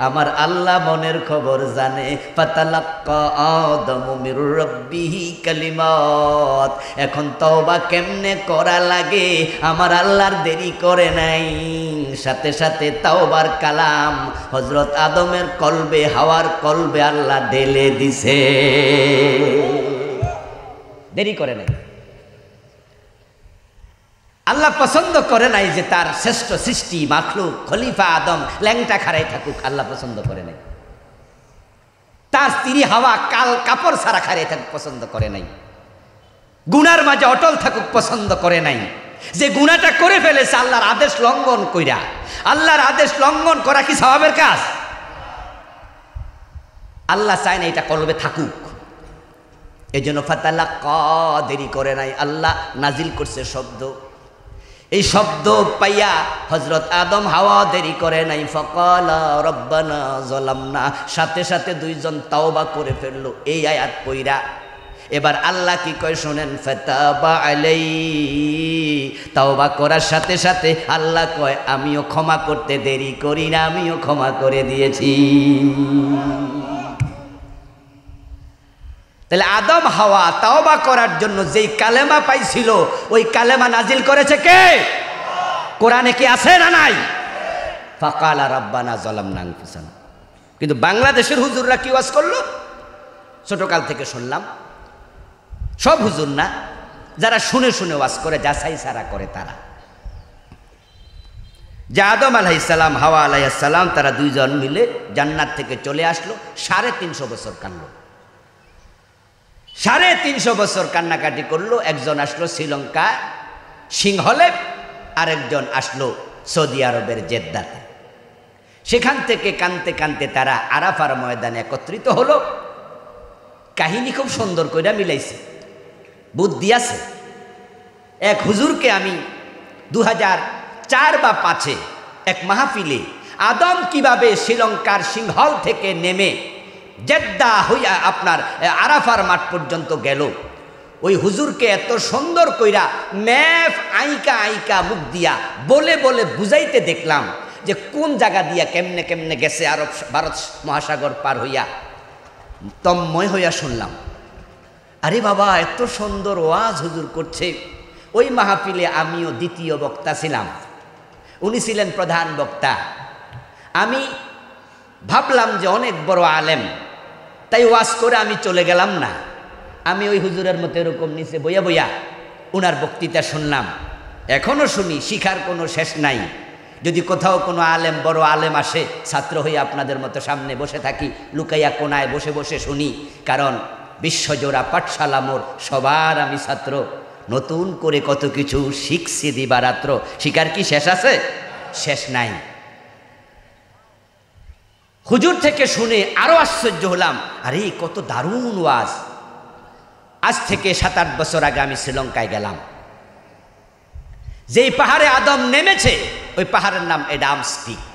A: আমার আল্লাহ মনের খবর জানে। ফাতালাক্কা আদামু মির রাব্বিহি কালিমাত, এখন তওবা কেমনে করা লাগে আমার আল্লাহর দেরি করে নাই, সাথে সাথে তওবার কালাম হযরত আদমের কলবে, হাওয়ার কলবে আল্লাহ ঢেলে দিছে, দেরি করে নাই। আল্লাহ পছন্দ করে নাই যে তার শ্রেষ্ঠ সৃষ্টি মাখলুক খলিফা আদম ল্যাংটা খাড়াই থাকুক, আল্লাহ পছন্দ করে নাই। তার স্ত্রী হাওয়া কাপড় ছাড়া খাড়াই থাকুক পছন্দ করে নাই। গুনার মাঝে অটল থাকুক পছন্দ করে নাই। যে গুনাহটা করে ফেলেছে আল্লাহর আদেশ লঙ্ঘন কইরা, আল্লাহর আদেশ লঙ্ঘন করা কি সওয়াবের কাজ? আল্লাহ চায় না এটা কলবে থাকুক। এই জন্য ফাতালাক্কা, দেরি করে নাই, আল্লাহ নাজিল করছে শব্দ। এই শব্দ পাইয়া হযরত আদম হাওয়া দেরি করে নাই। ফাকালা রব্বানা যালামনা, সাথে সাথে দুইজন তাওবা করে ফেললো এই আয়াত পইরা। এবার আল্লাহ কি কয় শোনেন, ফাতাবা আলাইহি, তাওবা করার সাথে সাথে আল্লাহ কয় আমিও ক্ষমা করতে দেরি করি না, আমিও ক্ষমা করে দিয়েছি। তাহলে আদম হাওয়া তাওবা করার জন্য যেই কালেমা পাইছিল ওই কালেমা নাজিল করেছে কে? কোরআনে কি আছে না নাই? ফাকালা রাব্বানা যালামনা আনফুসানা। কিন্তু বাংলাদেশের হুজুররা কি ওয়াজ করলো? ছোটকাল থেকে শুনলাম, সব হুজুর না, যারা শুনে শুনে ওয়াজ করে, যাচাই সারা করে তারা, যে আদম আলাইহিস সালাম হাওয়া আলাইহিস সালাম তারা দুইজন মিলে জান্নাত থেকে চলে আসলো, 350 বছর কাঁদলো, 350 বছর কান্নাকাটি করলো। একজন আসলো শ্রীলঙ্কা সিংহলে, আরেকজন আসলো সৌদি আরবের জেদ্দাতে। সেখান থেকে কানতে কানতে তারা আরাফার ময়দানে একত্রিত হলো। কাহিনী খুব সুন্দর কইরা মিলাইছে, বুদ্ধি আছে। এক হুজুরকে আমি 2004 বা 2005 এক মাহফিলে আদম কিভাবে শ্রীলঙ্কার সিংহল থেকে নেমে জেদ্দা হইয়া আপনার আরাফার মাঠ পর্যন্ত গেল, ওই হুজুরকে এত সুন্দর কইরা ম্যাপ আইকা আইকা মুখ দিয়া বলে বলে বুঝাইতে দেখলাম যে কোন জায়গা দিয়া কেমনে কেমনে গেছে আরব ভারত মহাসাগর পার হইয়া। তন্ময় হইয়া শুনলাম, আরে বাবা এত সুন্দর ওয়াজ হুজুর করছে। ওই মাহফিলে আমিও দ্বিতীয় বক্তা ছিলাম, উনি ছিলেন প্রধান বক্তা। আমি ভাবলাম যে অনেক বড় আলেম, তাই ওয়াজ করে আমি চলে গেলাম না। আমি ওই হুজুরের মতো এরকম নিচে বইয়া বইয়া উনার বক্তৃতা শুনলাম, এখনও শুনি, শিখার কোনো শেষ নাই। যদি কোথাও কোনো আলেম, বড় আলেম আসে, ছাত্র হয়ে আপনাদের মতো সামনে বসে থাকি, লুকাইয়া কোনায় বসে বসে শুনি, কারণ বিশ্বজোড়া পাঠশালা মোর, সবার আমি ছাত্র। নতুন করে কত কিছু শিখছি দিবারাত্র, শিকার কি শেষ আছে? শেষ নাই। হুজুর থেকে শুনে আরো আশ্চর্য হলাম, আরে কত দারুণ ওয়াজ। আজ থেকে 7-8 বছর আগে আমি শ্রীলঙ্কায় গেলাম। যেই পাহাড়ে আদম নেমেছে ওই পাহাড়ের নাম এডামস পিক।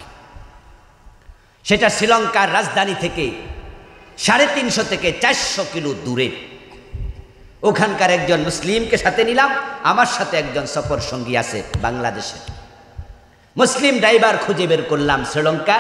A: সেটা শ্রীলঙ্কার রাজধানী থেকে 350 থেকে 400 কিলো দূরে। ওখানকার একজন মুসলিমকে সাথে নিলাম, আমার সাথে একজন সফর সঙ্গী আছে বাংলাদেশের। মুসলিম ড্রাইভার খুঁজে বের করলাম শ্রীলঙ্কা,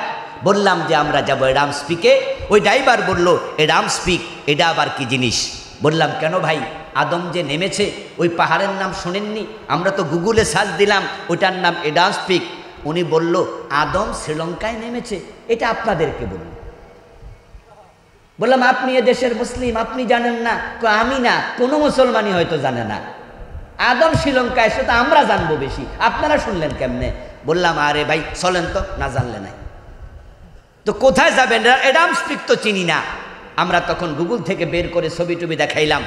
A: বললাম যে আমরা যাবো এডামস পিকে। ওই ড্রাইভার বলল এডামস পিক এটা আবার কি জিনিস? বললাম কেন ভাই, আদম যে নেমেছে ওই পাহাড়ের নাম শোনেননি? আমরা তো গুগলে সার্চ দিলাম, ওইটার নাম এডামস পিক। উনি বলল আদম শ্রীলঙ্কায় নেমেছে, এটা আপনাদেরকে বলল। বললাম আপনি এ দেশের মুসলিম, আপনি জানেন না? আমি না, কোনো মুসলমানই হয়তো জানে না। আদম শ্রীলঙ্কায় এসে তো আমরা জানবো বেশি, আপনারা শুনলেন কেমনে? বললাম আরে ভাই চলেন তো, না জানলে নাই তো কোথায় যাবেন? এডামস পিক তো চিনি না। আমরা তখন গুগল থেকে বের করে ছবি টবি দেখাইলাম।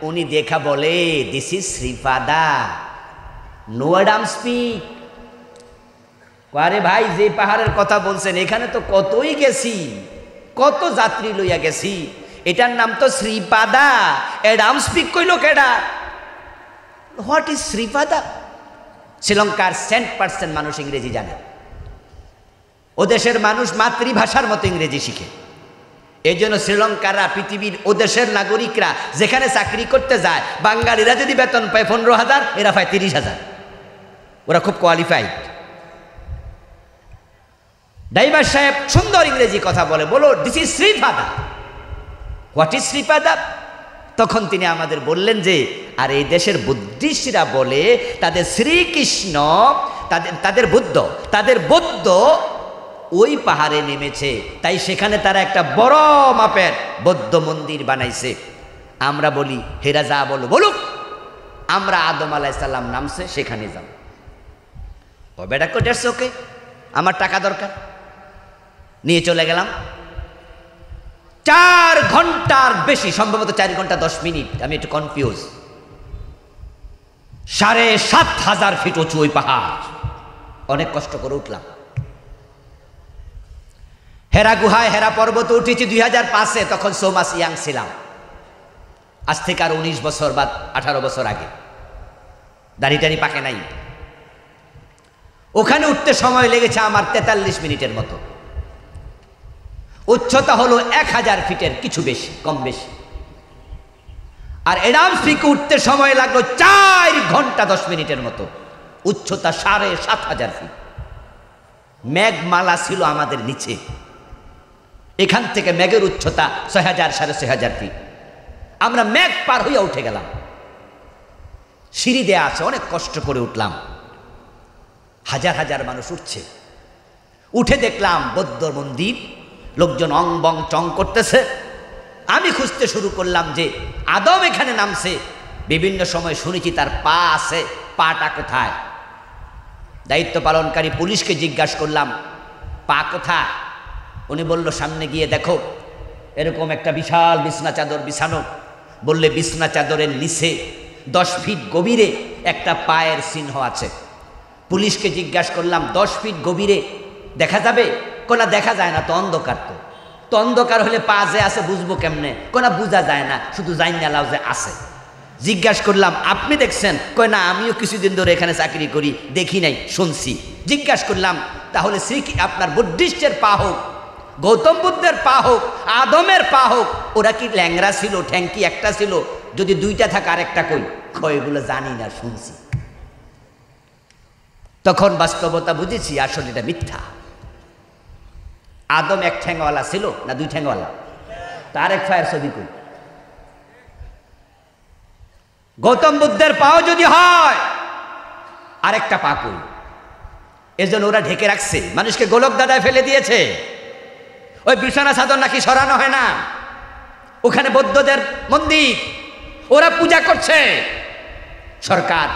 A: উনি দেখা বলে this is Sripada, no Adam's Peak. আরে ভাই যে পাহাড়ের কথা বলছেন এখানে তো কতই গেছি, কত যাত্রী লইয়া গেছি, এটার নাম তো শ্রীপাদা। এডামস পিক কইল কেডা? What is Sripada? শ্রীলঙ্কার 100% মানুষ ইংরেজি জানে। ও দেশের মানুষ মাতৃভাষার মতো ইংরেজি শিখে। এই জন্য শ্রীলঙ্কারা পৃথিবীর ও দেশের নাগরিকরা যেখানে চাকরি করতে যায়, বাঙালিরা যদি বেতন পায় 15,000, এরা পায় 30,000। ওরা খুব কোয়ালিফাইড। ড্রাইভার সাহেব সুন্দর ইংরেজি কথা বলে, বলো this is Sripada. What is Sripada? তখন তিনি আমাদের বললেন যে আর এই দেশের বুদ্ধিস্টরা বলে তাদের শ্রীকৃষ্ণ, তাদের বুদ্ধ ওই পাহাড়ে নেমেছে, তাই সেখানে তারা একটা বড় মাপের বৌদ্ধ মন্দির বানাইছে। আমরা বলি হেরা যা বলো বলুক, আমরা আদম আলাইহিস সালাম নামছে সেখানে যাব। ও বেটা কো 150 ওকে, আমার টাকা দরকার, নিয়ে চলে গেলাম। 4 ঘন্টার বেশি, সম্ভবত 4 ঘন্টা 10 মিনিট, আমি একটু কনফিউজ। 7,500 ফিট উঁচু ওই পাহাড়, অনেক কষ্ট করে উঠলাম। হেরা গুহায়, হেরা পর্বতে উঠেছি 2005-এ, তখন সো মাচ ইয়াং ছিলাম। আজ থেকে আর 19 বছর বা 18 বছর আগে, দাড়িটারি পাকে নাই। ওখানে উঠতে সময় লেগেছে আমার 43 মিনিটের মতো। উচ্চতা হলো 1000 ফিটের কিছু বেশি, কম বেশি। আর অ্যাডামস পিক উঠতে সময় লাগলো 4 ঘন্টা 10 মিনিটের মতো। উচ্চতা 7,500 ফিট। মেঘমালা ছিল আমাদের নিচে। এখান থেকে মেঘের উচ্চতা 6,000 6,500 ফিট। আমরা মেঘ পার হইয়া উঠে গেলাম। সিঁড়ি দেয়া আছে, অনেক কষ্ট করে উঠলাম। হাজার হাজার মানুষ উঠছে। উঠে দেখলাম বৌদ্ধ মন্দির, লোকজন অং বং চং করতেছে। আমি খুঁজতে শুরু করলাম যে আদম এখানে নামছে। বিভিন্ন সময় শুনেছি তার পা আছে, পাটা কোথায়? দায়িত্ব পালনকারী পুলিশকে জিজ্ঞাসা করলাম, পা কোথায়? উনি বলল, সামনে গিয়ে দেখো, এরকম একটা বিশাল বিছনা চাদর বিছানো। বললে বিছনা চাদরের নিচে 10 ফিট গভীরে একটা পায়ের চিহ্ন আছে। পুলিশকে জিজ্ঞাসা করলাম, 10 ফিট গভীরে দেখা যাবে? কোনা দেখা যায় না, তো অন্ধকার। তো অন্ধকার হলে পা যে আছে বুঝবো কেমনে? কোনা বোঝা যায় না, শুধু জাইনালাও যে আছে। জিজ্ঞাসা করলাম, আপনি দেখছেন? কয় না, আমিও কিছুদিন ধরে এখানে চাকরি করি, দেখি নাই, শুনছি। জিজ্ঞাসা করলাম, তাহলে আপনার বুদ্ধিস্টের পা হোক, গৌতম বুদ্ধের পা হোক, আদমের পা হোক, ওরা কি ল্যাংরা ছিল? ঠ্যাঙ্কি একটা ছিল? যদি 2টা থাকে আরেকটা কই? কয় এগুলো জানি না, শুনছি। তখন বাস্তবতা বুঝেছি আসলে এটা মিথ্যা। আদম 1 ঠ্যাংওয়ালা ছিল না 2 ঠ্যাংওয়ালা? তার এক ফায়ের ছবি কই? গৌতম বুদ্ধের পাও যদি হয়, আরেকটা পা কই? এজন্য ওরা ঢেকে রাখছে, মানুষকে গোলক দাদায় ফেলে দিয়েছে। ওই বিছানা চাদর নাকি সরানো হয় না, ওখানে বৌদ্ধদের মন্দির, ওরা পূজা করছে। সরকার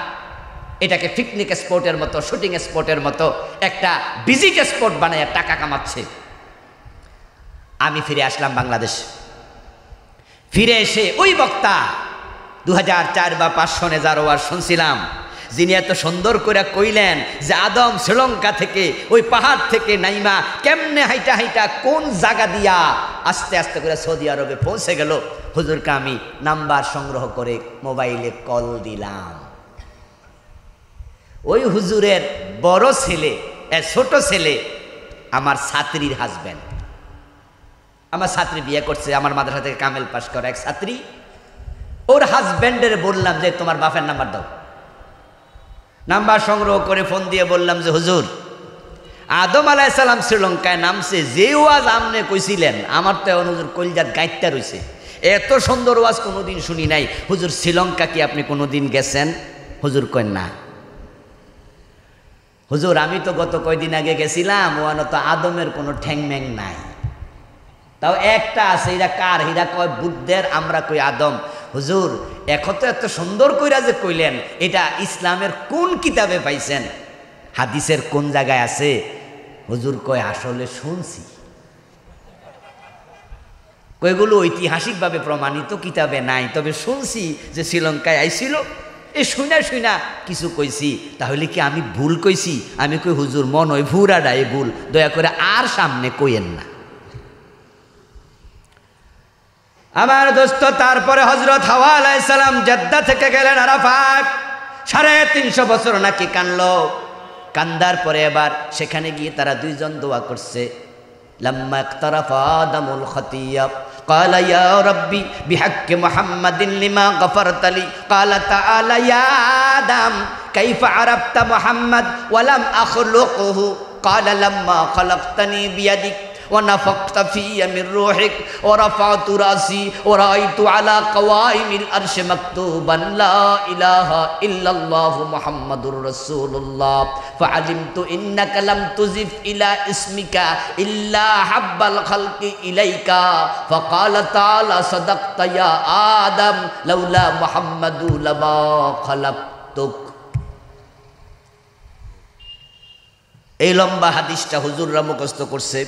A: এটাকে পিকনিক স্পটের মতো, শুটিং স্পটের মতো একটা ভিজিট স্পট বানায় টাকা কামাচ্ছে। আমি ফিরে আসলাম বাংলাদেশ। ফিরে এসে ওই বক্তা 2004 বা 5 সনে যার ওয়াজ শুনছিলাম, যিনি এত সুন্দর করে কইলেন যে আদম শ্রীলঙ্কা থেকে ওই পাহাড় থেকে নাইমা কেমনে হাইটা হাইটা কোন জায়গা দিয়া আস্তে আস্তে করে সৌদি আরবে পৌঁছে গেল। হুজুরকে আমি নাম্বার সংগ্রহ করে মোবাইলে কল দিলাম। ওই হুজুরের বড় ছেলে, ছোট ছেলে আমার ছাত্রীর হাজব্যান্ড। আমার ছাত্রী বিয়ে করছে, আমার মাদ্রাসা থেকে কামেল পাস করা এক ছাত্রী। ওর হাজব্যান্ডের বললাম যে তোমার বাপের নাম্বার দাও। নাম্বার সংগ্রহ করে ফোন দিয়ে বললাম যে হুজুর, আদম আলাইহিস সালাম শ্রীলঙ্কায় নামছে, যে ওয়াজ আমনে কইছিলেন আমার তো এখন হুজুর কলজাত গাইত্যা রইছে। এত সুন্দর ওয়াজ কোনোদিন শুনি নাই। হুজুর শ্রীলঙ্কা কি আপনি কোনোদিন গেছেন? হুজুর কয় না। হুজুর আমি তো গত কয়দিন আগে গেছিলাম, ওখানে তো আদমের কোনো ঠ্যাংম্যাং নাই, তাও একটা আছে। এরা কার? এরা কয় বুদ্ধের, আমরা কই আদম। হুজুর এখন তো এত সুন্দর কইরা যে কইলেন, এটা ইসলামের কোন কিতাবে পাইছেন? হাদিসের কোন জায়গায় আছে? হুজুর কয় আসলে শুনছি। কয়গুলো ঐতিহাসিকভাবে প্রমাণিত কিতাবে নাই, তবে শুনছি যে শ্রীলঙ্কায় আইছিল। এ শুনা শুনা কিছু কইছি, তাহলে কি আমি ভুল কইছি? আমি কই হুজুর মন হয় ভুরাডাই ভুল, দয়া করে আর সামনে কইেন না। আমার দোস্ত, তারপরে হযরত হাওয়া আলাইহিস সালাম জেদ্দা থেকে গেলেন আরাফাত। 350 বছর নাকি কানলো। কান্দার পরে এবার সেখানে গিয়ে তারা 2 জন দোয়া করছে। লাম্মা ইকতারাফা আদামুল খাতিয়া قال يا ربي بحق محمد لما غفرت لي قال تعالى يا آدم كيف عرفت محمد ولم أخلقه قال لما خلقتني بيدك ونفخت في من روحك ورفعت رأسي ورأيت على قوائم الأرش مكتوبا لا إله إلا الله محمد رسول الله فعلمت إنك لم تزف إلى اسمك إلا حب الخلق إليك فقال تعالى صدقت يا آدم لولا محمد لما خلقتك। এই লম্বা হাদিসটা হুজুররা মুখস্থ করছে,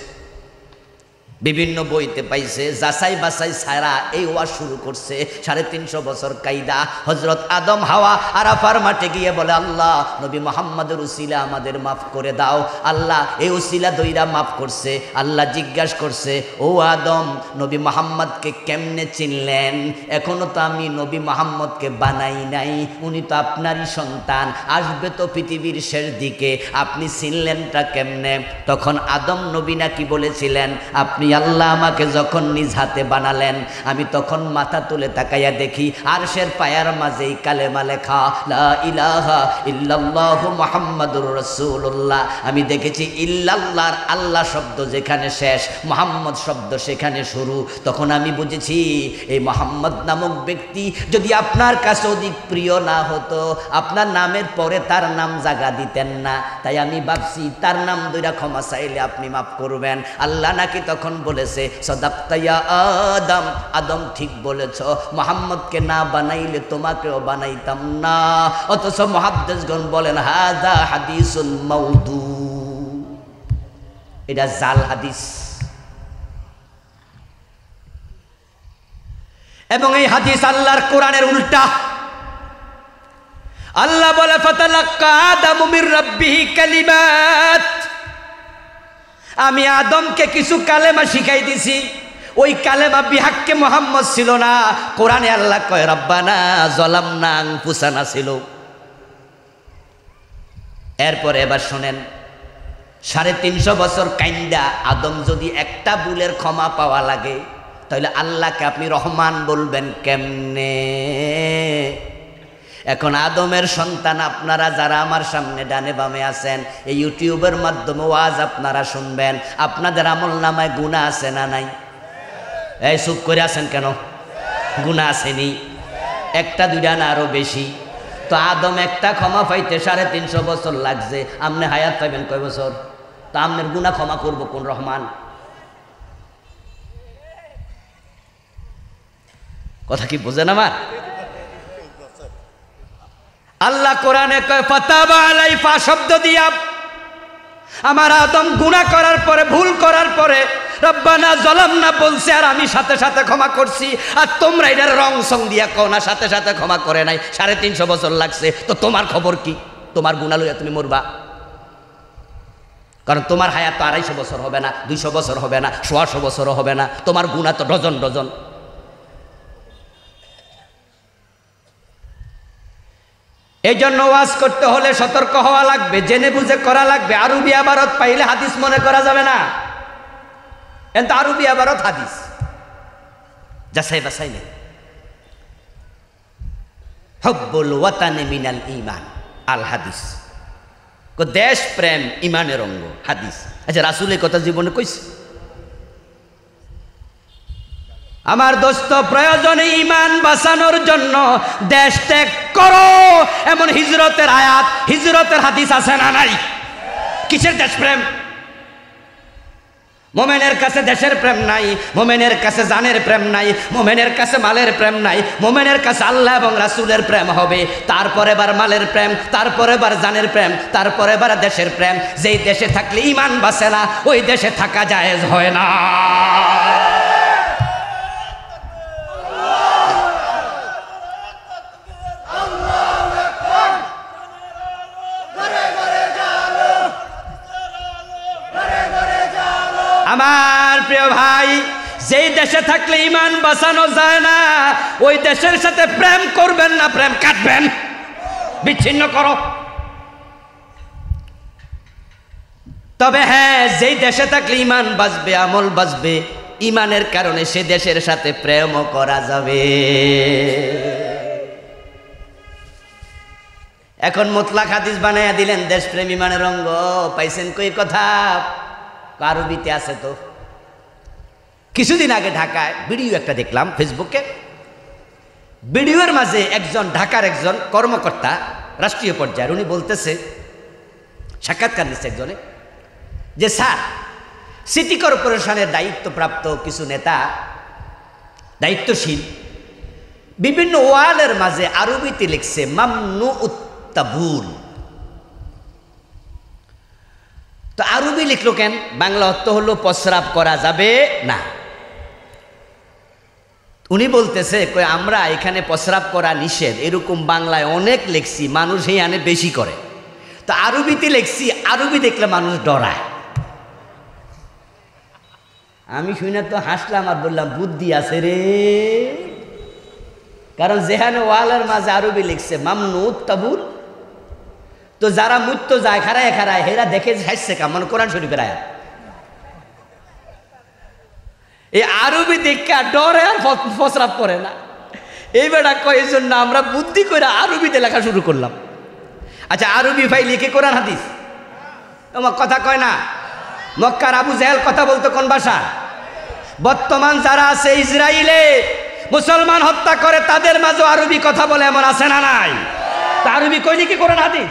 A: বিভিন্ন বইতে পাইছে, যাচাই বাছাই ছাড়া এই ওয়াজ শুরু করছে। 350 বছর কায়দা। হযরত আদম হাওয়া আরাফার মাঠে গিয়ে বলে, আল্লাহ নবী মুহাম্মদের উসিলা আমাদের মাফ করে দাও। আল্লাহ এই উসিলা দইরা মাফ করছে। আল্লাহ জিজ্ঞাসা করছে, ও আদম নবী মুহাম্মদকে কেমনে চিনলেন? এখনো তো আমি নবী মুহাম্মদকে বানাই নাই, উনি তো আপনারই সন্তান, আসবে তো পৃথিবীর শেষ দিকে, আপনি চিনলেনটা কেমনে? তখন আদম নবী নাকি বলেছিলেন, আপনি আল্লাহ আমাকে যখন নিজ হাতে বানালেন, আমি তখন মাথা তুলে তাকাইয়া দেখি আরশের পায়ার মাঝেই কালেমা লেখা, লা ইলাহা ইল্লাল্লাহু মুহাম্মাদুর রাসূলুল্লাহ। আমি দেখেছি ইল্লাল্লাহর আল্লাহ শব্দ যেখানে শেষ, মুহাম্মদ শব্দ সেখানে শুরু। তখন আমি বুঝেছি এই মুহাম্মদ নামক ব্যক্তি যদি আপনার কাছে অধিক প্রিয় না হতো, আপনার নামের পরে তার নাম জাগা দিতেন না। তাই আমি ভাবছি তার নাম দুইটা ক্ষমা চাইলে আপনি মাফ করবেন। আল্লাহ নাকি তখন বলেছে, সাদাক্তা ইয়া আদম, আদম ঠিক বলেছ, মুহাম্মদকে না বানাইলে তোমাকেও বানাইতাম না। অথচ মুহাদ্দিসগণ বলেন হাযা হাদিসুন মাউদু, এটা জাল হাদিস। এবং এই হাদিস আল্লাহর কোরআনের উল্টা। আল্লাহ বলে ফাতালাক্কা আদামু মির রাব্বিহি কালিমাত, আমি আদমকে কিছু কালেমা শিখাই দিছি। ওই কালেমা বিহাক্কে মুহাম্মদ ছিল না। কোরআনে আল্লাহ কয় রব্বানা যালামনা আনফুসানা ছিল। এরপরে এবার শোনেন, 350 বছর কাইন্দা আদম যদি একটা ভুলের ক্ষমা পাওয়া লাগে, তাহলে আল্লাহকে আপনি রহমান বলবেন কেমনে? এখন আদমের সন্তান আপনারা যারা আমার সামনে ডানে বামে আছেন, এই ইউটিউবের মাধ্যমে ওয়াজ আপনারা শুনবেন, আপনাদের আমল নামায় গুনাহ আছে না নাই? এই চুপ করে আছেন কেন? গুনাহ আসেনি? একটা দুইটা না আরো বেশি? তো আদম একটা ক্ষমা পাইতে 350 বছর লাগছে, আপনি হায়াত পাইবেন কয় বছর? তো আপনার গুনাহ ক্ষমা করবো কোন রহমান? কথা কি বোঝেন আমার? আল্লাহ কোরআনে কয় ফাতাবা আলাই, ফা শব্দ দিয়া আমার আদম গুনাহ করার পরে, ভুল করার পরে রব্বানা যালামনা বলছে, আর আমি সাথে সাথে ক্ষমা করছি। আর তোমরা এটার রং সং দিয়া কও না সাথে সাথে ক্ষমা করে নাই, 350 বছর লাগছে। তো তোমার খবর কি? তোমার গুনাহ লইয়া তুমি মরবা? কারণ তোমার হায়াত তো 250 বছর হবে না, 200 বছর হবে না, 100 বছরও হবে না। তোমার গুনাহ তো ডজন ডজন। এই জন্য ওয়াজ করতে হলে সতর্ক হওয়া লাগবে, জেনে বুঝে করা লাগবে। আরবি আবারত পাইলে হাদিস মনে করা যাবে না। কিন্তু আরবি আবারত হাদিস যাচাই বাছাই নেই। হুব্বুল ওয়াতানি মিনাল ঈমান, আল হাদিস। দেশ প্রেম ইমানের অঙ্গ, হাদিস। আচ্ছা, রাসূলের কথা জীবনে কইছে? আমার দোস্ত, প্রয়োজনে ইমান বাঁচানোর জন্য দেশ ত্যাগ করো এমন হিজরতের আয়াত, হিজরতের হাদিস আছে না নাই? কিসের দেশপ্রেম? মোমেনের কাছে দেশের প্রেম নাই, মোমেনের কাছে জানের প্রেম নাই, মোমেনের কাছে মালের প্রেম নাই। মোমেনের কাছে আল্লাহ এবং রাসূলের প্রেম হবে, তারপরে এবার মালের প্রেম, তারপরে এবার জানের প্রেম, তারপরে এবার দেশের প্রেম। যেই দেশে থাকলে ইমান বাঁচে না, ওই দেশে থাকা জায়েজ হয় না। আমার প্রিয় ভাই, যেই দেশে থাকলে ইমান বাঁচানো যায় না, ওই দেশের সাথে প্রেম করবেন না, প্রেম কাটবেন, বিচ্ছিন্ন করো। তবে হ্যাঁ, যেই দেশে থাকলে ইমান বাঁচবে, আমল বাঁচবে, ইমানের কারণে সে দেশের সাথে প্রেমও করা যাবে। এখন মুতলাক হাদিস বানাইয়া দিলেন দেশপ্রেম ইমানের অঙ্গ। পাইছেন কই কথা? আরবিতে আছে তো। কিছুদিন আগে ঢাকায় ভিডিও একটা দেখলাম ফেসবুকে। ভিডিওর মাঝে একজন ঢাকার একজন কর্মকর্তা, রাষ্ট্রীয় পর্যায়ের, উনি বলতেছে, সাক্ষাৎকার নিচ্ছে একজনে, যে স্যার, সিটি কর্পোরেশনের দায়িত্বপ্রাপ্ত কিছু নেতা, দায়িত্বশীল, বিভিন্ন ওয়ালের মাঝে আরবিতে লিখছে মামনুউত তাবুল। তো আরবি লিখলো কেন? বাংলা অর্থ হলো প্রস্রাব করা যাবে না। উনি বলতেছে, আমরা এখানে প্রস্রাব করা নিষেধ, এরকম বাংলায় অনেক লিখছি, মানুষ এই আনে বেশি করে। তো আরবিতে লিখছি, আরবি দেখলে মানুষ ডরায়। আমি শুনে তো হাসলাম আর বললাম, বুদ্ধি আছে রে। কারণ যেখানে ওয়ালের মাঝে আরবি লিখছে মামনুউত তাবুল, তো যারা মুত্ত যায় খারায় খারায়, হেরা দেখে হাসছে কেমন? কোরআন শরীফের আয়াত।
B: এই আরবি দেখা ডরে আর ফসরাপ করে না। এই বেটা কয় এই জন্য আমরা বুদ্ধি করে আরবিতে লেখা শুরু করলাম। আচ্ছা আরবি ভাই লিখে কোরআন হাদিস তোমার কথা কয় না। মক্কার আবু জাহেল কথা বলতো কোন ভাষা? বর্তমান যারা আছে ইসরায়েলে মুসলমান হত্যা করে তাদের মাঝে আরবি কথা বলে এমন আছে না নাই? তা আরবি কই লিখে কোরআন হাদিস?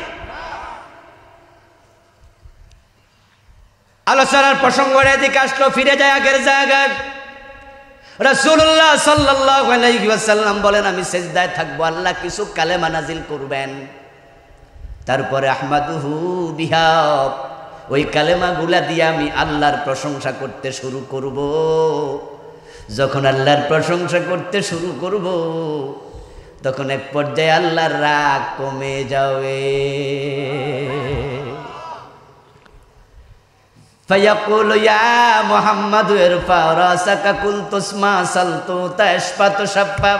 B: আলোচনার প্রসঙ্গ এদিকে আসলো, ফিরে যায় আগের জায়গায়। রাসূলুল্লাহ সাল্লাল্লাহু আলাইহি ওয়াসাল্লাম বলেন আমি সিজদায় থাকবো, আল্লাহ কিছু কালেমা নাজিল করবেন, তারপরে আহমাদুহু বিহা, ওই কালেমাগুলা দিয়ে আমি আল্লাহর প্রশংসা করতে শুরু করব। যখন আল্লাহর প্রশংসা করতে শুরু করব তখন এক পর্যায়ে আল্লাহর রাগ কমে যাবে। ফায়াকুলু ইয়া মুহাম্মাদু ইরফা রাসাকা কুলতু ইসমা সালতু তাশফাতু শাফফা।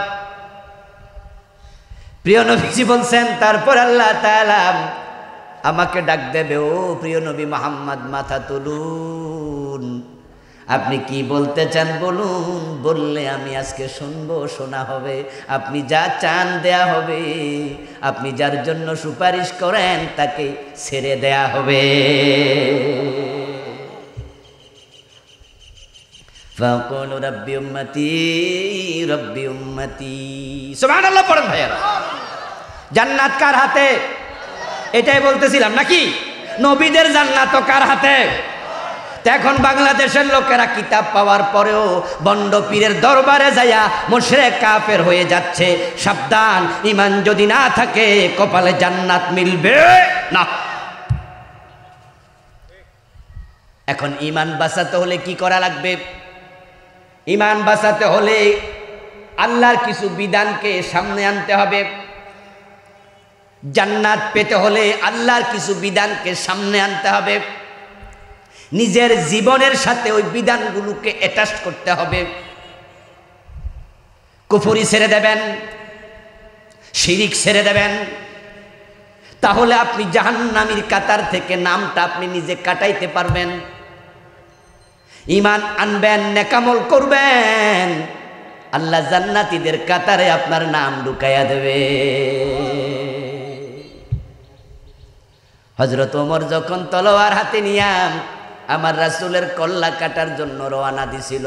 B: প্রিয় নবীজি বলছেন তারপর আল্লাহ তাআলা আমাকে ডাক দেবে, ও প্রিয় নবী মুহাম্মদ মাথা তুলুন, আপনি কি বলতে চান বলুন, বললে আমি আজকে শুনবো, শোনা হবে, আপনি যা চান দেয়া হবে, আপনি যার জন্য সুপারিশ করেন তাকে ছেড়ে দেয়া হবে। ফাকুলু রাব্বি উম্মতি রাব্বি উম্মতি। সুবহানাল্লাহ পড়েন ভাইয়ারা। জান্নাত কার হাতে? এটাই বলতেছিলাম নাকি? নবীদের জান্নাত কার হাতে? এখন বাংলাদেশের লোকেরা কিতাব পাওয়ার পরেও বন্ড পীরের দরবারে যায়া মুশরিক কাফের হয়ে যাচ্ছে। সাবধান, ঈমান যদি না থাকে কপালে জান্নাত মিলবে না। এখন ঈমান বাঁচাতে হলে কি করা লাগবে? ঈমান বাঁচাতে হলে আল্লাহর কিছু বিধানকে সামনে আনতে হবে। জান্নাত পেতে হলে আল্লাহর কিছু বিধানকে সামনে আনতে হবে। নিজের জীবনের সাথে ওই বিধানগুলোকে অ্যাটাচ করতে হবে। কুফরি ছেড়ে দেবেন, শিরিক ছেড়ে দেবেন, তাহলে আপনি জাহান্নামীর কাতার থেকে নামটা আপনি নিজে কাটাইতে পারবেন। ঈমান আনবেন, নেকামল করবেন, আল্লাহ জান্নাতীদের কাতারে আপনার নাম ঢুকাইয়া দেবে। হযরত ওমর যখন তলোয়ার হাতে নিয়ে আমার রাসূলের কল্লা কাটার জন্য রওনা দিছিল,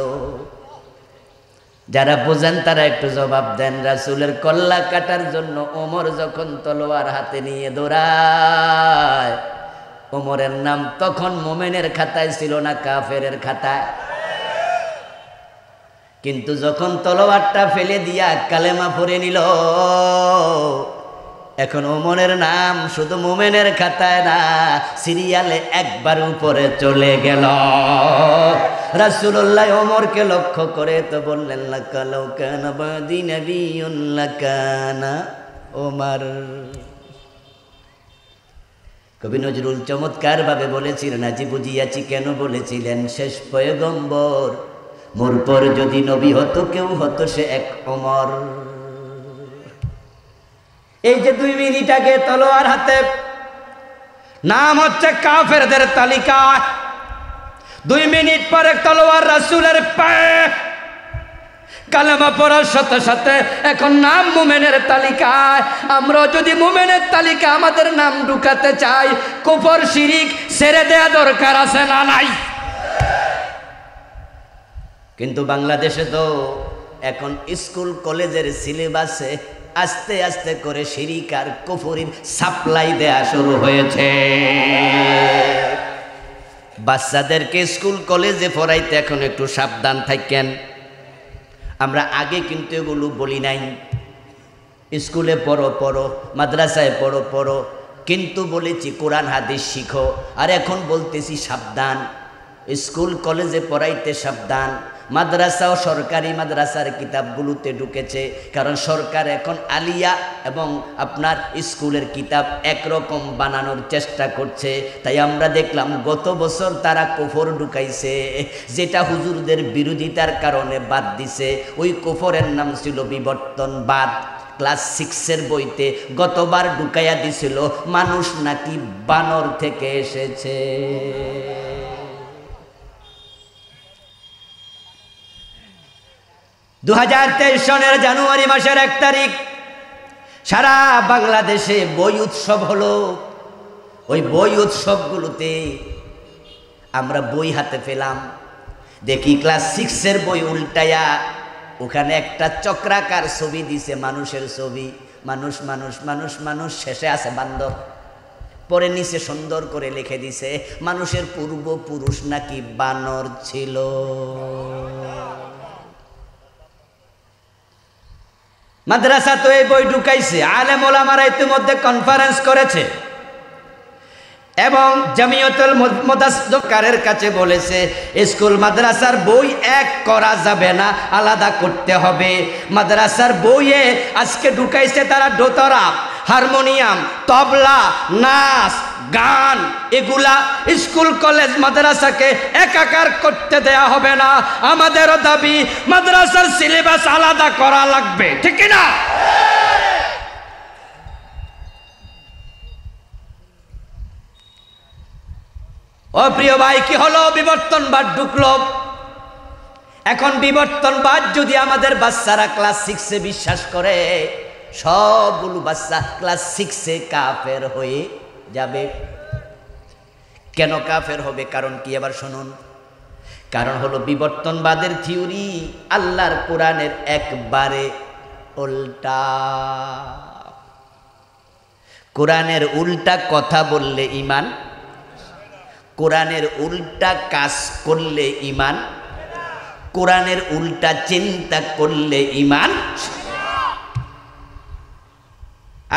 B: যারা বোঝেন তারা একটু জবাব দেন। রাসূলের কল্লা কাটার জন্য ওমর যখন তলোয়ার হাতে নিয়ে দৌড়ায়, ওমরের নাম তখন মুমিনের খাতায় ছিল না, কাফেরের খাতায়। কিন্তু যখন তলোয়ারটা ফেলে দিয়া কালেমা পড়ে নিল, এখন ওমরের নাম শুধু মুমিনের খাতায় না, সিরিয়ালে একবার উপরে চলে গেল। রাসূলুল্লাহ ওমরকে লক্ষ্য করে তো বললেন, লাকালাউ কানা বাদি নাবিয়্যুন লাকানা ওমর। কবি নজরুল চমৎকার ভাবে বলেছিলেন, আজি বুঝিয়াছি কেন বলেছিলেন, শেষ পয়গম্বর মোর পর যদি নবী হতো কেউ হতো সে এক ওমর। এই যে 2 মিনিট আগে তলোয়ার হাতে, নাম হচ্ছে কাফেরদের তালিকা। 2 মিনিট পরে তলোয়ার রাসূলের পায়ে, কালেমা পড়ার সাথে সাথে এখন নাম মুমিনের তালিকায়। আমরা যদি মুমিনের তালিকা আমাদের নাম ঢুকাতে চাই, কুফর শিরিক ছেড়ে দেয়া দরকার আছে না নাই? কিন্তু বাংলাদেশে তো এখন স্কুল কলেজের সিলেবাসে আস্তে আস্তে করে শিরিক আর কুফরির সাপ্লাই দেয়া শুরু হয়েছে। বাচ্চাদেরকে স্কুল কলেজে পড়াইতে এখন একটু সাবধান থাকেন। আমরা আগে কিন্তু এগুলো বলি নাই, স্কুলে পড়ো পড়ো, মাদ্রাসায় পড়ো পড়ো, কিন্তু বলেছি কোরআন হাদিস শিখো। আর এখন বলতেছি সাবধান, স্কুল কলেজে পড়াইতে সাবধান। মাদ্রাসাও সরকারি মাদ্রাসার কিতাবগুলোতে ঢুকেছে, কারণ সরকার এখন আলিয়া এবং আপনার স্কুলের কিতাব একরকম বানানোর চেষ্টা করছে। তাই আমরা দেখলাম গত বছর তারা কুফর ঢুকাইছে, যেটা হুজুরদের বিরোধিতার কারণে বাদ দিছে। ওই কুফরের নাম ছিল বিবর্তনবাদ। ক্লাস 6-এর বইতে গতবার ঢুকাইয়া দিছিল মানুষ নাকি বানর থেকে এসেছে।
A: 2023 সনের জানুয়ারি মাসের 1 তারিখ সারা বাংলাদেশে বই উৎসব হলো। ওই বই উৎসবগুলোতে আমরা বই হাতে পেলাম, দেখি ক্লাস 6-এর বই উল্টায়া ওখানে একটা চক্রাকার ছবি দিছে, মানুষের ছবি, মানুষ মানুষ মানুষ মানুষ, শেষে আছে বান্দর। পরে নিচে সুন্দর করে লিখে দিছে মানুষের পূর্বপুরুষ নাকি বানর ছিল। মাদ্রাসা তো এই বই ঢুকাইছে, আলেম ওলামারা ইতিমধ্যে কনফারেন্স করেছে এবং জামিয়াতুল মুদাসসিরকারের কাছে বলেছে স্কুল মাদ্রাসার বই এক করা যাবে না, আলাদা করতে হবে। মাদ্রাসার বইয়ে আজকে ঢুকাইছে তারা দোতারা, হারমোনিয়াম, তবলা, নাচ, গান, এগুলা স্কুল কলেজ মাদ্রাসাকে একাকার করতে দেয়া হবে না। আমাদেরও দাবি মাদ্রাসার সিলেবাস আলাদা করা লাগবে, ঠিক না? ও প্রিয় ভাই, কি হলো? বিবর্তনবাদ ঢুকলো। এখন বিবর্তনবাদ যদি আমাদের বাচ্চারা ক্লাস 6-এ বিশ্বাস করে, সবগুলো বাচ্চা ক্লাস 6-এ কাফের হয়ে যাবে। কেন কাফের হবে? কারণ কি? এবার শুনুন। কারণ হলো বিবর্তনবাদের থিওরি আল্লাহর কোরআনের একবারে উল্টা। কোরআনের উল্টা কথা বললে ঈমান, কোরআনের উল্টা কাজ করলে ঈমান, কোরআনের উল্টা চিন্তা করলে ঈমান।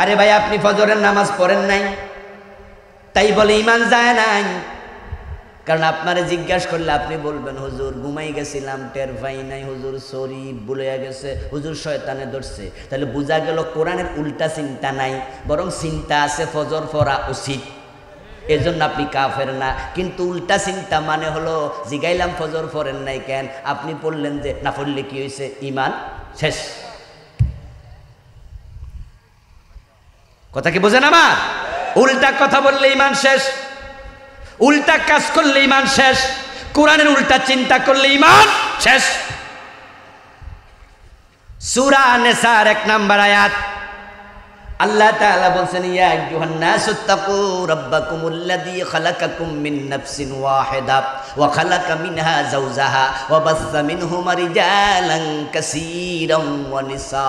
A: আরে ভাই, আপনি ফজরের নামাজ পড়েন নাই তাই বলে ঈমান যায় নাই? কারণ আপনারে জিজ্ঞাসা করলে আপনি বলবেন হুজুর ঘুমাই গেছিলাম, টের পাই নাই, হুজুর সরি ভুলে গেছে, হুজুর শয়তানে ধরছে। তাহলে বোঝা গেল কোরআনের উল্টা চিন্তা নাই, বরং চিন্তা আছে ফজর পড়া উচিত, এজন্য আপনি কাফের না। কিন্তু উল্টা চিন্তা মানে হলো জিগাইলাম ফজর পড়েন নাই কেন, আপনি পড়লেন যে না পড়লে কি হয়েছে, ঈমান শেষ। কথা কি বোঝেন আমার? উল্টা কথা বললে ঈমান শেষ, উল্টা কাজ করলে ঈমান শেষ, কোরআনের উল্টা চিন্তা করলে ঈমান শেষ। সূরা নিসার 1 নম্বর আয়াত আল্লাহ তাআলা বলছেন, ইয়া আইয়ুহান নাসুত্তাকু রাব্বাকুমুল্লাযী খালাকাকুম মিন নাফসিন ওয়াহিদা ওয়া খালাকা মিনহা যাওজাহা ওয়া বাসসা মিনহুমা রিজালান কাসীরান ওয়া নিসা।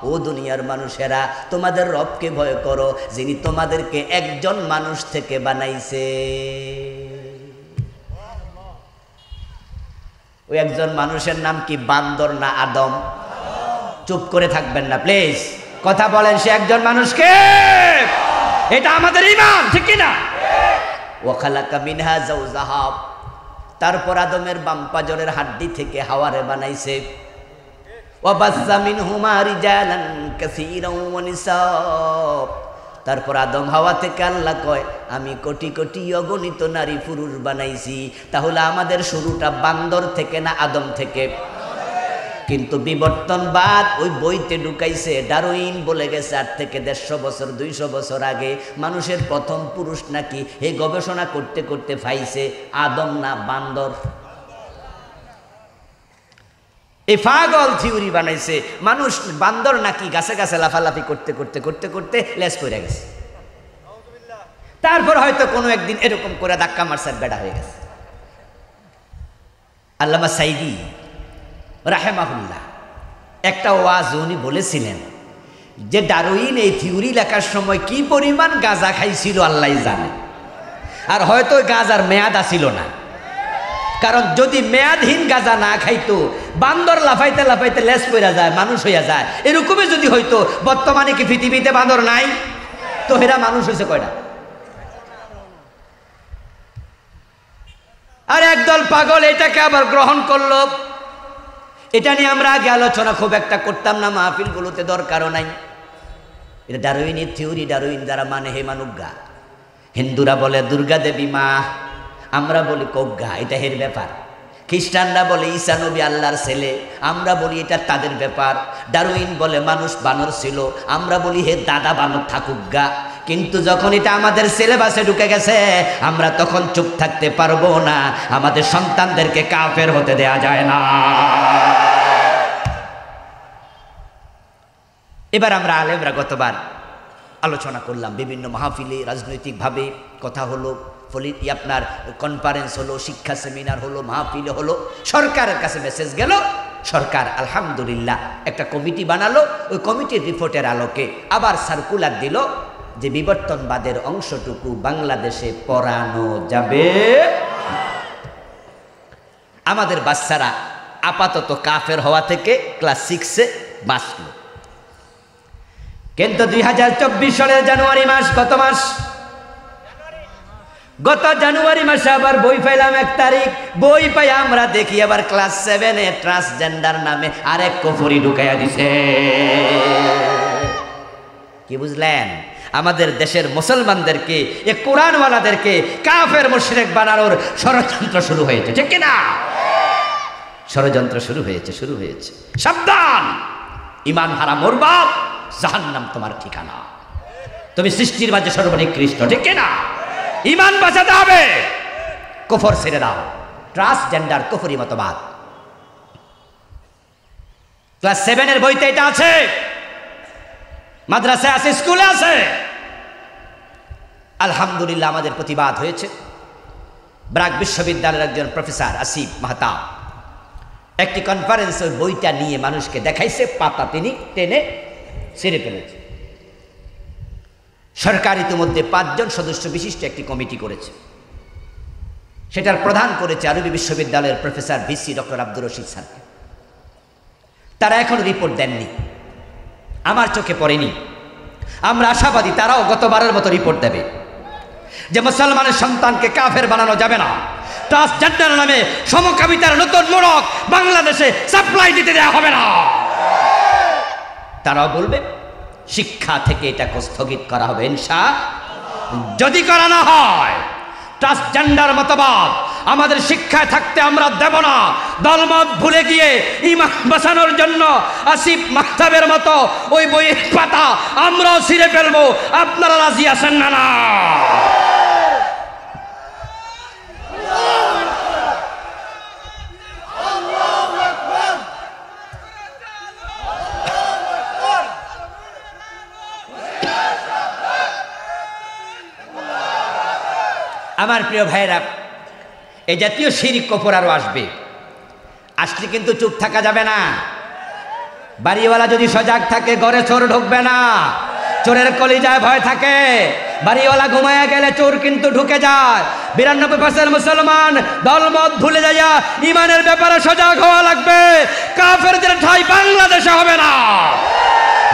A: ও দুনিয়ার মানুষেরা, তোমাদের রবকে ভয় করো যিনি তোমাদেরকে একজন মানুষ থেকে বানাইছে। ওই একজন মানুষের নাম কি? বান্দর না আদম? চুপ করে থাকবেন না প্লিজ, কথা বলেন। সে একজন মানুষকে, এটা আমাদের ঈমান, ঠিক কি না? ওয়া খালাকা মিনহা যাওজাহা, তারপর আদমের বাম পাজরের হাড্ডি থেকে হাওয়ারে বানাইছে। ওয়া বাসসা মিনহুমা রিজালান কাসীরান ওয়া নিসা, তারপর আদম হাওয়া থেকে আল্লাহ কয় আমি কোটি কোটি অগণিত নারী পুরুষ বানাইছি। তাহলে আমাদের শুরুটা বান্দর থেকে না আদম থেকে? কিন্তু বিবর্তনবাদ ওই বইতে ঢুকাইছে, ডারউইন বলে গেছে 8 থেকে 150 বছর 200 বছর আগে মানুষের প্রথম পুরুষ নাকি এই গবেষণা করতে করতে পাইছে আদম না বান্দর। এই পাগল থিওরি বানাইছে মানুষ বান্দর নাকি গাছে গাছে লাফালাফি করতে করতে করতে করতে লেজ পড়ে গেছে। তারপর হয়তো কোনো একদিন এরকম করে ধাক্কা মারছে, বেড়া হয়ে গেছে। আল্লামা সাইদি রাহেমাহুল্লাহ একটা ওয়াজ উনি বলেছিলেন যে ডারউইন এই থিওরি লেখার সময় কি পরিমাণ গাঁজা খাইছিল আল্লাহ জানে, আর হয়তো গাঁজার মেয়াদ আসিল না। কারণ যদি মেয়াদহীন গাঁজা না খাইতো, বান্দর লাফাইতে লাফাইতে লেজ পড়া যায়, মানুষ হইয়া যায়, এরকমই যদি হইতো, বর্তমানে কি পৃথিবীতে বান্দর নাই? তো হেরা মানুষ হয়েছে কয়টা? আর একদল পাগল এটাকে আবার গ্রহণ করলো। এটা নিয়ে আমরা আগে আলোচনা খুব একটা করতাম না, মাহফিলগুলোতে দরকারও নাই। এটা ডারউইনের থিওরি, ডারউইন যারা মানে হে মানুজ্ঞা। হিন্দুরা বলে দুর্গা দেবী মা, আমরা বলি কজ্ঞা, এটা হের ব্যাপার। খ্রিস্টানরা বলে ঈসা নবী আল্লাহর ছেলে, আমরা বলি এটা তাদের ব্যাপার। ডারউইন বলে মানুষ বানর ছিল, আমরা বলি হে দাদা বানর থাকুক গা। কিন্তু যখন এটা আমাদের সিলেবাসে ঢুকে গেছে, আমরা তখন চুপ থাকতে পারবো না। আমাদের সন্তানদেরকে কাফের হতে দেয়া যায় না।
B: এবার আমরা আলেমরা গতবার আলোচনা করলাম, বিভিন্ন মাহফিলে রাজনৈতিকভাবে কথা হলো, আপনার কনফারেন্স হলো, শিক্ষা সেমিনার হলো, মাহফিলে হলো, সরকারের কাছে মেসেজ গেল। সরকার আলহামদুলিল্লাহ একটা কমিটি বানালো। ওই কমিটির রিপোর্টের আলোকে আবার সার্কুলার দিল যে বিবর্তনবাদের অংশটুকু বাংলাদেশে পড়ানো যাবে। আমাদের বাচ্চারা আপাতত কাফের হওয়া থেকে ক্লাস 6-এ বাঁচল। কিন্তু 2024 সালের জানুয়ারি মাস, গত জানুয়ারি মাসে আবার বই পাইলাম 1 তারিখ। বই পাই আমরা দেখি আবার ক্লাস 7-এ ট্রান্সজেন্ডার নামে আরেক কুফরি ঢুকাইয়া দিছে। কি বুঝলেন? আমাদের দেশের মুসলমানদেরকে, এ কোরআনওয়ালাদেরকে কাফের মুশরিক বানানোর ষড়যন্ত্র শুরু হয়েছে, ঠিক কিনা? ষড়যন্ত্র শুরু হয়েছে। সাবধান, ঈমান হারা মরবা, জাহান্নাম তোমার ঠিকানা। তুমি সৃষ্টির মাঝে সর্বনিকৃষ্ট, ঠিক কিনা? ঈমান বাঁচাতে হবে, কুফর ছেড়ে দাও। ট্রান্সজেন্ডার কুফরি মতবাদ ক্লাস 7-এর বইতে এটা আছে, মাদ্রাসায় আছে, স্কুলে আছে। আলহামদুলিল্লাহ আমাদের প্রতিবাদ হয়েছে। ব্রাক বিশ্ববিদ্যালয়ের একজন প্রফেসর আসিফ মাহতাব একটি কনফারেন্সে ওই বইটা নিয়ে মানুষকে দেখাইছে, পাতা তিনি টেনে ছিঁড়ে ফেলেছে। সরকার ইতিমধ্যে 5 জন সদস্য বিশিষ্ট একটি কমিটি করেছে। সেটার প্রধান করেছে আরবি বিশ্ববিদ্যালয়ের professor VC doctor Abdur Rashid স্যারকে। তারা এখন রিপোর্ট দেননি, আমার চোখে পড়েনি। আমরা আশাবাদী তারাও গতবারের মতো রিপোর্ট দেবে যে মুসলমানের সন্তানকে কাফের বানানো যাবে না। ট্রান্সজেন্ডার নামে সমকামিতার নতুন মোড়ক বাংলাদেশে সাপ্লাই দিতে দেওয়া হবে না। তারাও বলবে শিক্ষা থেকে এটাকে স্থগিত করা হবে ইনশাআল্লাহ। যদি করা না হয়, ট্রান্সজেন্ডার মতবাদ আমাদের শিক্ষায় থাকতে আমরা দেব না। দলমত ভুলে গিয়ে ঈমান বাঁচানোর জন্য আসিফ মাহতাবের মতো ওই বইয়ের পাতা আমরাও ছিঁড়ে ফেলবো। আপনারা রাজি আছেন না? না, আমার প্রিয় ভাইরা, এই জাতীয় শিরক কুফর আরো আসবে। আসলে কিন্তু চুপ থাকা যাবে না। বাড়িওয়ালা যদি সজাগ থাকে, ঘরে চোর ঢুকবে না। চোরের কলিজায় ভয় থাকে। বাড়িওয়ালা ঘুমায়া গেলে চোর কিন্তু ঢুকে যায়। 92% মুসলমান দলমত ভুলে যায়, ইমানের ব্যাপারে সজাগ হওয়া লাগবে। কাফেরদের ঠাঁই বাংলাদেশে হবে না।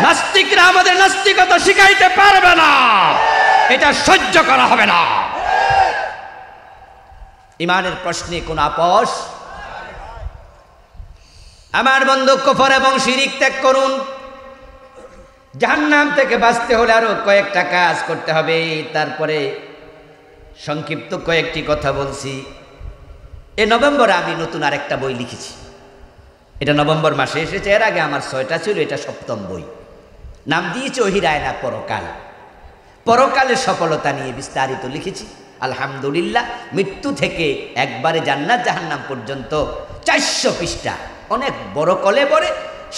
B: নাস্তিকরা আমাদের নাস্তিকতা শিখাইতে পারবে না। এটা সহ্য করা হবে না। ইমানের প্রশ্নে কোন আপোষ। আমার বন্ধু, কুফর এবং শিরিক ত্যাগ করুন। জাহান্নাম থেকে বাঁচতে হলে আরো কয়েকটা কাজ করতে হবে। তারপরে সংক্ষিপ্ত কয়েকটি কথা বলছি। এই নভেম্বরে আমি নতুন আরেকটা বই লিখেছি। এটা নভেম্বর মাসে এসেছে। এর আগে আমার 6টা ছিল, এটা 7ম বই। নাম দিয়েছি ওহির আয়না পরকাল। পরকালের সফলতা নিয়ে বিস্তারিত লিখেছি। আলহামদুলিল্লাহ, মৃত্যু থেকে একবারে জান্নাত জাহান্নাম পর্যন্ত 400 পৃষ্ঠা, অনেক বড় কলে বড়ে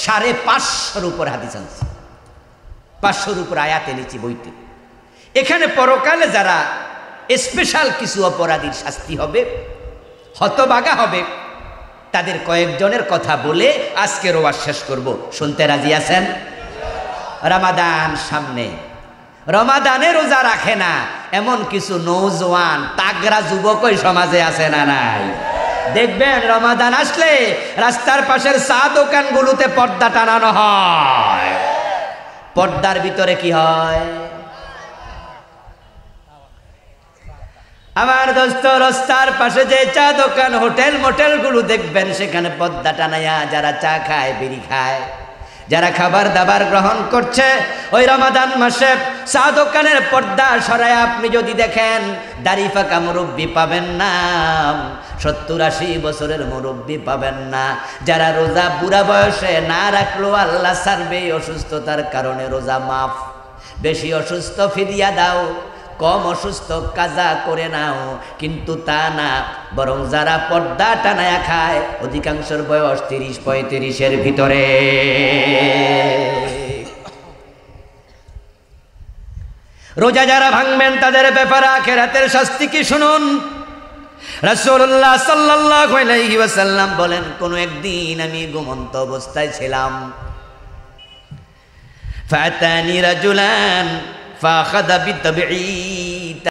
B: 550-এর উপর হাদিস আনছি, 500-এর উপর আয়াত এনেছি বইতে। এখানে পরকালে যারা স্পেশাল কিছু অপরাধীর শাস্তি হবে, হতবাগা হবে, তাদের কয়েকজনের কথা বলে আজকের ওয়াজ শেষ করব। শুনতে রাজি আছেন? রমাদান সামনে। রমাদানে রোজা রাখে না এমন কিছু নৌজওয়ান তাগরা যুবকই সমাজে আছে না নাই? দেখবেন রমাদান আসলে রাস্তার পাশের চা দোকানগুলোতে পর্দা টানানো হয়। পর্দার ভিতরে কি হয়? আমার দোস্ত, রাস্তার পাশে যে চা দোকান, হোটেল মোটেলগুলো দেখবেন সেখানে পর্দা টানাইয়া যারা চা খায়, বিড়ি খায়, যারা খাবার দাবার গ্রহণ করছে, ওই রমাদান মাসে চা দোকানের পর্দা সরায় আপনি যদি দেখেন, দাড়ি ফাঁকা মুরব্বি পাবেন না, 70-80 বছরের মুরব্বি পাবেন না। যারা রোজা বুড়া বয়সে না রাখলো আল্লাহ ছাড়বে, অসুস্থতার কারণে রোজা মাফ। বেশি অসুস্থ ফিদিয়া দাও, কম অসুস্থ কাজা করে নাও। কিন্তু তা না, বরং যারা পর্দা টানায়া খায় অধিকাংশের বয়স 30-35-এর ভিতরে। রোজা যারা ভাঙবেন তাদের ব্যাপারে আখিরাতের শাস্তি কি শুনুন। রাসূলুল্লাহ সাল্লাল্লাহু আলাইহি ওয়াসাল্লাম বলেন, কোন একদিন আমি ঘুমন্ত অবস্থায় ছিলাম, ফাতানি রাজুলান ফাখাযা বিতাবঈ,